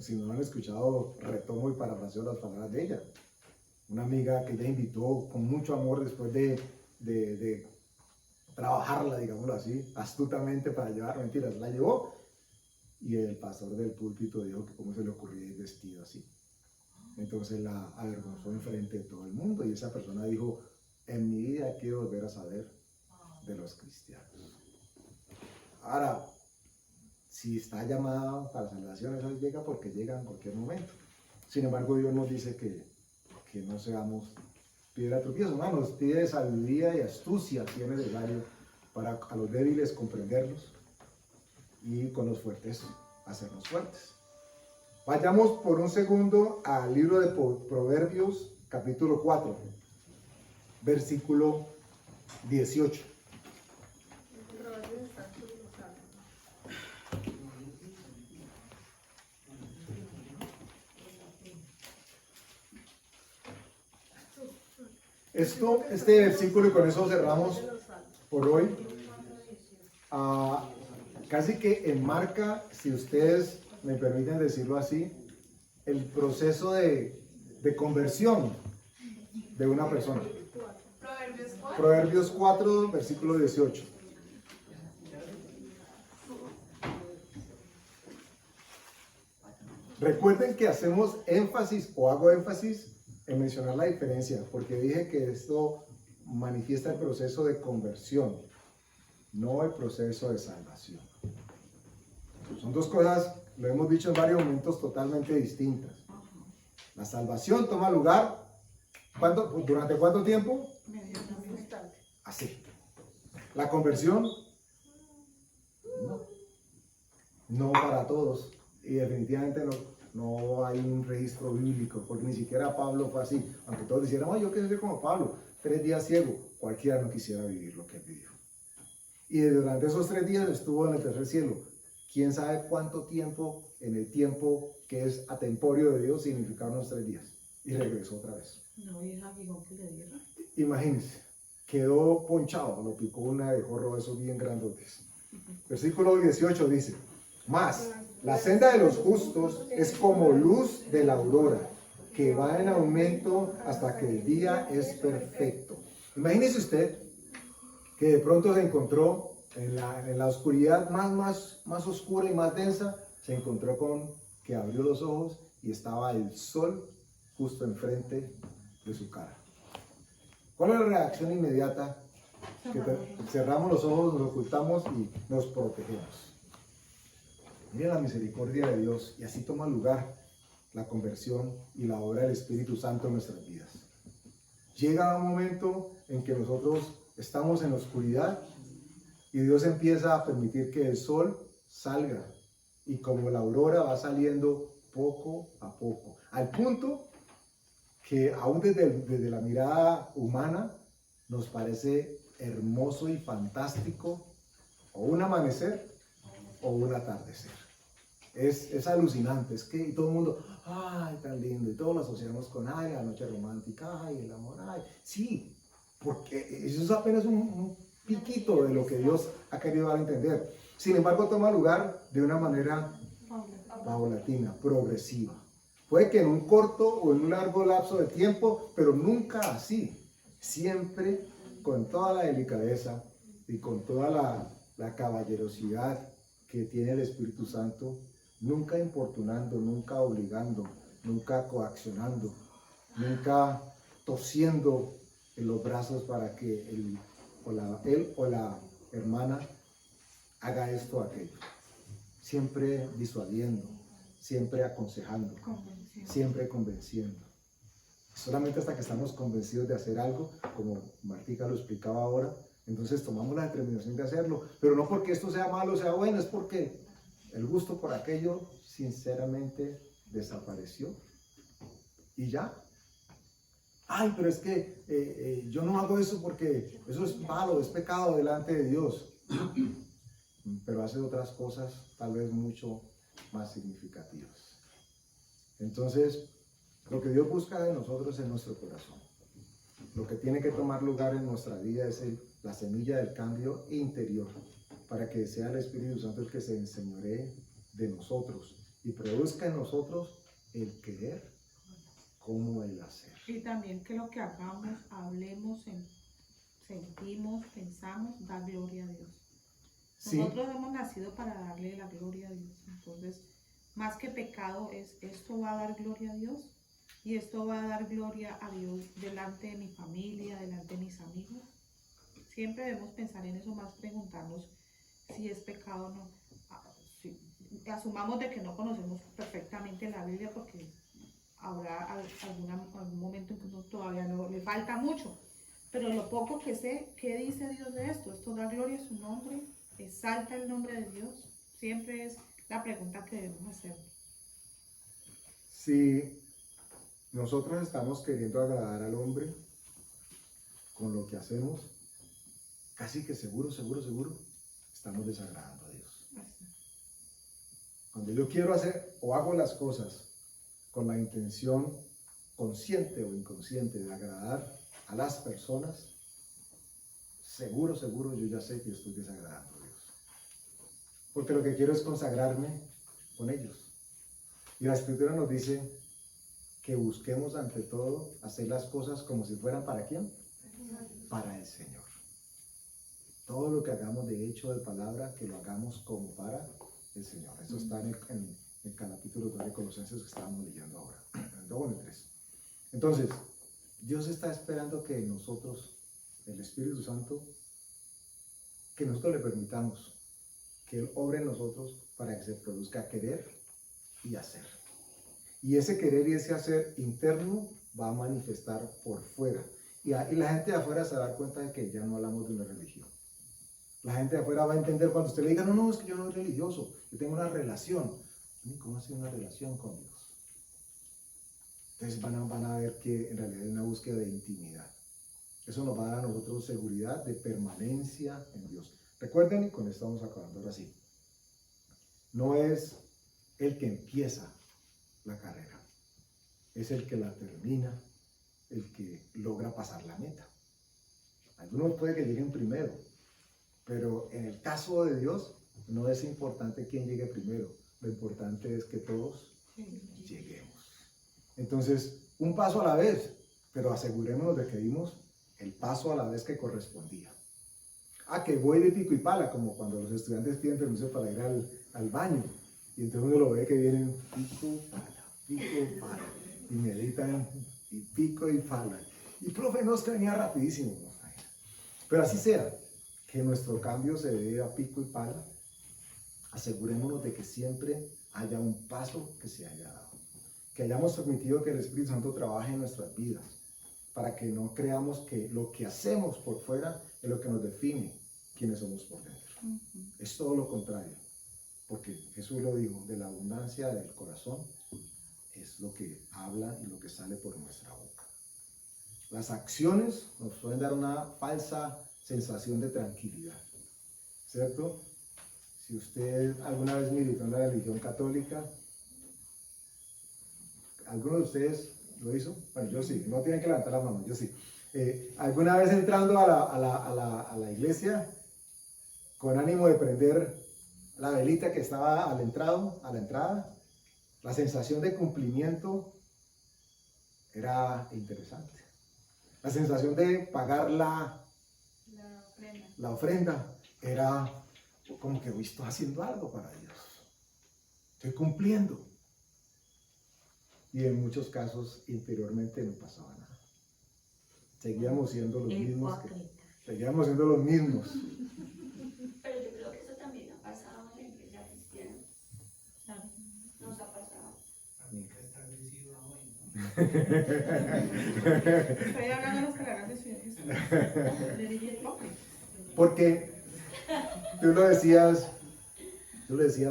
B: Si no lo han escuchado, retomo y parafraseo las palabras de ella. Una amiga que ella invitó con mucho amor después de trabajarla, digámoslo así, astutamente para llevar, mentiras, la llevó. Y el pastor del púlpito dijo que cómo se le ocurría ir vestido así. Entonces la avergonzó enfrente de todo el mundo y esa persona dijo, en mi vida quiero volver a saber de los cristianos. Ahora, si está llamada para salvación, eso llega porque llega en cualquier momento. Sin embargo, Dios nos dice que no seamos piedra de tropiezo, no, nos pide sabiduría y astucia si es necesario para a los débiles comprenderlos y con los fuertes hacernos fuertes. Vayamos por un segundo al libro de Proverbios, capítulo 4, versículo 18. Este versículo, y con eso cerramos por hoy, casi que enmarca, si ustedes me permiten decirlo así, el proceso de conversión de una persona. Proverbios 4, versículo 18. Recuerden que hacemos énfasis, o hago énfasis, en mencionar la diferencia, porque dije que esto manifiesta el proceso de conversión, no el proceso de salvación. Son dos cosas, lo hemos dicho en varios momentos, totalmente distintas. La salvación toma lugar, ¿durante cuánto tiempo? Así. La conversión, no para todos, y definitivamente no hay un registro bíblico, porque ni siquiera Pablo fue así. Aunque todos dijeran, yo quiero ser como Pablo, 3 días ciego, cualquiera no quisiera vivir lo que él vivió. Y durante esos 3 días estuvo en el tercer cielo. ¿Quién sabe cuánto tiempo, en el tiempo que es atemporio de Dios, significaron los 3 días? Y regresó otra vez.
A: No, y el aguijón que le dieron.
B: Imagínense, quedó ponchado, lo picó una abejorro de esos bien grandotes. Versículo 18 dice, mas la senda de los justos es como luz de la aurora, que va en aumento hasta que el día es perfecto. Imagínese usted que de pronto se encontró en la oscuridad más oscura y más densa, se encontró con que abrió los ojos y estaba el sol justo enfrente de su cara. ¿Cuál es la reacción inmediata? Que cerramos los ojos, nos ocultamos y nos protegemos. Miren la misericordia de Dios, y así toma lugar la conversión y la obra del Espíritu Santo en nuestras vidas. Llega un momento en que nosotros estamos en la oscuridad y Dios empieza a permitir que el sol salga, y como la aurora va saliendo poco a poco, al punto que aún desde la mirada humana nos parece hermoso y fantástico o un amanecer o un atardecer. Es alucinante, es que todo el mundo, ay, tan lindo, y todos lo asociamos con, ay, la noche romántica, ay, el amor, ay, sí, porque eso es apenas un piquito de lo que Dios ha querido dar a entender. Sin embargo, toma lugar de una manera paulatina, progresiva. Puede que en un corto o en un largo lapso de tiempo, pero nunca así, siempre con toda la delicadeza y con toda la caballerosidad que tiene el Espíritu Santo, nunca importunando, nunca obligando, nunca coaccionando, nunca tosiendo en los brazos para que él o la hermana haga esto o aquello. Siempre disuadiendo, siempre aconsejando,
A: Convencido.
B: siempre convenciendo. Solamente hasta que estamos convencidos de hacer algo, como Martica lo explicaba ahora, entonces tomamos la determinación de hacerlo, pero no porque esto sea malo o sea bueno, es porque el gusto por aquello sinceramente desapareció y ya. Ay, pero es que yo no hago eso porque eso es malo, es pecado delante de Dios. Pero hace otras cosas tal vez mucho más significativas. Entonces, lo que Dios busca de nosotros es nuestro corazón. Lo que tiene que tomar lugar en nuestra vida es la semilla del cambio interior, para que sea el Espíritu Santo el que se enseñoree de nosotros y produzca en nosotros el querer como el hacer.
A: Y también que lo que hagamos, hablemos, sentimos, pensamos, da gloria a Dios.
B: Sí,
A: Nosotros hemos nacido para darle la gloria a Dios. Entonces, más que pecado, esto va a dar gloria a Dios y esto va a dar gloria a Dios delante de mi familia, delante de mis amigos. Siempre debemos pensar en eso, más preguntarnos si es pecado o no. Asumamos de que no conocemos perfectamente la Biblia porque habrá algún momento en que uno todavía no le falta mucho. Pero lo poco que sé, ¿qué dice Dios de esto? Esto da gloria a su nombre, exalta el nombre de Dios. Siempre es la pregunta que debemos hacer.
B: si nosotros estamos queriendo agradar al hombre con lo que hacemos, casi que seguro, estamos desagradando a Dios. Cuando yo quiero hacer o hago las cosas con la intención consciente o inconsciente de agradar a las personas, seguro yo ya sé que estoy desagradando a Dios. Porque lo que quiero es consagrarme con ellos. Y la Escritura nos dice que busquemos ante todo hacer las cosas como si fueran ¿para quién? Para el Señor. Todo lo que hagamos de hecho, de palabra, que lo hagamos como para el Señor. Eso está en el capítulo 2 de Colosenses que estábamos leyendo ahora, en el 2 o en el 3. Entonces, Dios está esperando que nosotros, el Espíritu Santo, que nosotros le permitamos que Él obre en nosotros para que se produzca querer y hacer. Y ese querer y ese hacer interno va a manifestar por fuera. Y la gente de afuera se va a dar cuenta de que ya no hablamos de una religión. La gente de afuera va a entender cuando usted le diga, no, es que yo no soy religioso, yo tengo una relación. ¿Cómo hace una relación con Dios? Entonces van a ver que en realidad hay una búsqueda de intimidad. Eso nos va a dar a nosotros seguridad de permanencia en Dios. Recuerden, y con esto vamos acabando ahora sí. No es el que empieza la carrera, es el que la termina, el que logra pasar la meta. Algunos puede que lleguen primero, pero en el caso de Dios no es importante quién llegue primero, lo importante es que todos lleguemos. Entonces, un paso a la vez, pero asegurémonos de que dimos el paso a la vez que correspondía. Que voy de pico y pala, como cuando los estudiantes piden permiso para ir al baño, y entonces uno lo ve que vienen pico, pala, y meditan, y pico y pala. Y profe, no es que venía rapidísimo. Pero así sea, que nuestro cambio se dé a pico y pala, asegurémonos de que siempre haya un paso que se haya dado. Que hayamos permitido que el Espíritu Santo trabaje en nuestras vidas, para que no creamos que lo que hacemos por fuera es lo que nos define quiénes somos por dentro. Es todo lo contrario, porque Jesús lo dijo, de la abundancia del corazón es lo que habla y lo que sale por nuestra boca. Las acciones nos pueden dar una falsa sensación de tranquilidad, ¿cierto? Si usted alguna vez militó en la religión católica, ¿alguno de ustedes lo hizo? Bueno, yo sí, no tienen que levantar la mano, yo sí. ¿Alguna vez entrando a la iglesia con ánimo de prender la velita que estaba a la entrada, la sensación de cumplimiento era interesante. La sensación de pagar la ofrenda era como que hoy estoy haciendo algo para Dios. Estoy cumpliendo. Y en muchos casos interiormente no pasaba nada. seguíamos siendo los mismos.
G: Hipócrita.
B: Seguíamos siendo los mismos.
F: Pero yo creo que eso también ha pasado en la iglesia cristiana. Nos ha pasado.
A: Estoy hablando de las palabras del Señor Jesús. Le dije hipócrita.
B: Porque tú lo decías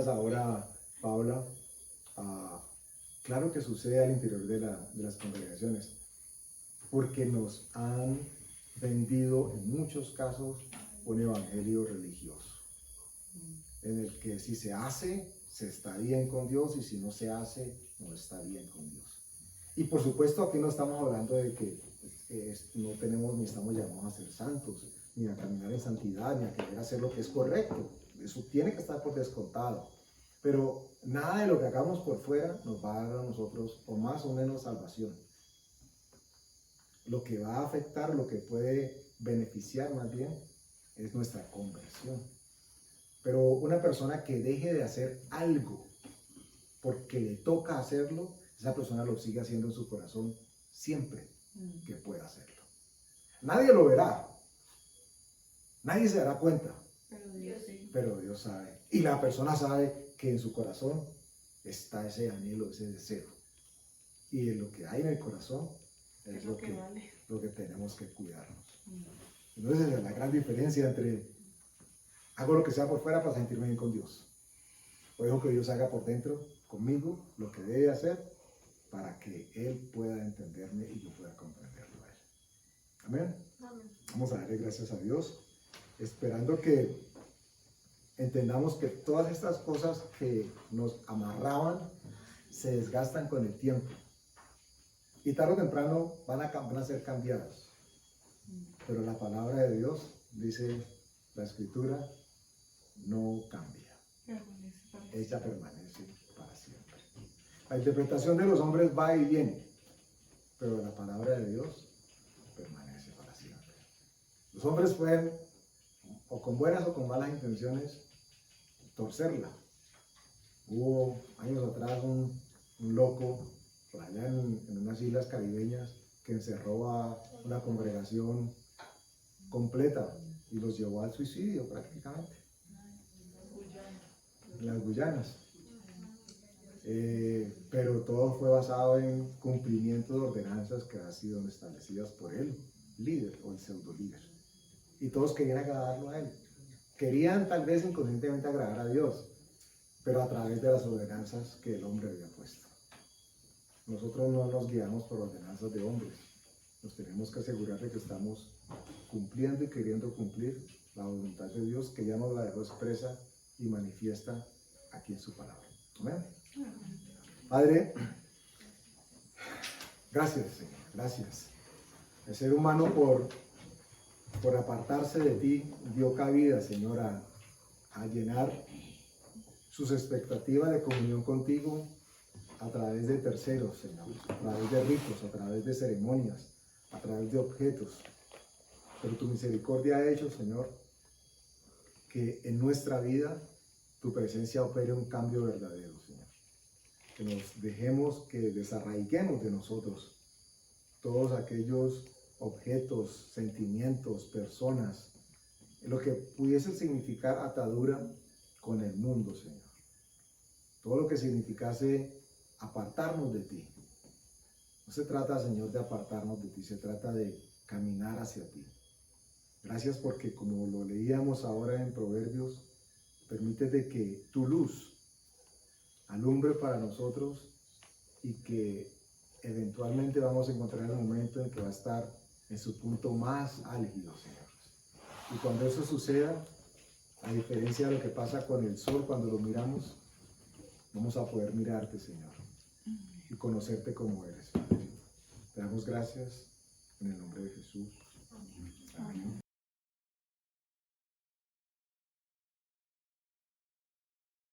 B: ahora, Paula, claro que sucede al interior de las congregaciones, porque nos han vendido en muchos casos un evangelio religioso, en el que si se hace, se está bien con Dios, y si no se hace, no está bien con Dios. Y por supuesto aquí no estamos hablando de que no tenemos ni estamos llamados a ser santos, ni a caminar en santidad, ni a querer hacer lo que es correcto. Eso tiene que estar por descontado. Pero nada de lo que hagamos por fuera nos va a dar a nosotros o más o menos salvación. Lo que va a afectar, lo que puede beneficiar más bien, es nuestra conversión. Pero una persona que deje de hacer algo porque le toca hacerlo, esa persona lo sigue haciendo en su corazón siempre que pueda hacerlo. Nadie lo verá, nadie se dará cuenta, pero Dios sabe. Y la persona sabe que en su corazón está ese anhelo, ese deseo. Y en lo que hay en el corazón es lo que tenemos que cuidarnos. Entonces esa es la gran diferencia entre hago lo que sea por fuera para sentirme bien con Dios, o dejo que Dios haga por dentro conmigo lo que debe hacer para que Él pueda entenderme y yo pueda comprenderlo a Él. Amén.
D: Amén.
B: Vamos a darle gracias a Dios, esperando que entendamos que todas estas cosas que nos amarraban se desgastan con el tiempo y tarde o temprano van a ser cambiadas. Pero la palabra de Dios, dice la Escritura, no cambia. Ella permanece para siempre. La interpretación de los hombres va y viene, pero la palabra de Dios permanece para siempre. Los hombres pueden, o con buenas o con malas intenciones, torcerla. Hubo años atrás un loco por allá en unas islas caribeñas que encerró a una congregación completa y los llevó al suicidio prácticamente. En las Guyanas. Pero todo fue basado en cumplimiento de ordenanzas que han sido establecidas por el líder o el pseudo líder. Y todos querían agradarlo a él. Querían tal vez inconscientemente agradar a Dios, pero a través de las ordenanzas que el hombre había puesto. Nosotros no nos guiamos por ordenanzas de hombres. Nos tenemos que asegurar de que estamos cumpliendo y queriendo cumplir la voluntad de Dios, que ya nos la dejó expresa y manifiesta aquí en su palabra. Amén. Padre, gracias, Señor, gracias. El ser humano por apartarse de ti dio cabida, Señor, a llenar sus expectativas de comunión contigo a través de terceros, Señor, a través de ritos, a través de ceremonias, a través de objetos. Pero tu misericordia ha hecho, Señor, que en nuestra vida tu presencia opere un cambio verdadero, Señor. Que nos dejemos, que desarraiguemos de nosotros todos aquellos objetos, sentimientos, personas, lo que pudiese significar atadura con el mundo, Señor. Todo lo que significase apartarnos de ti. No se trata, Señor, de apartarnos de ti, se trata de caminar hacia ti. Gracias porque, como lo leíamos ahora en Proverbios, permítete que tu luz alumbre para nosotros y que eventualmente vamos a encontrar el momento en que va a estar en su punto más álgido, Señor. Y cuando eso suceda, a diferencia de lo que pasa con el sol cuando lo miramos, vamos a poder mirarte, Señor, y conocerte como eres, Padre. Te damos gracias en el nombre de Jesús. Amén.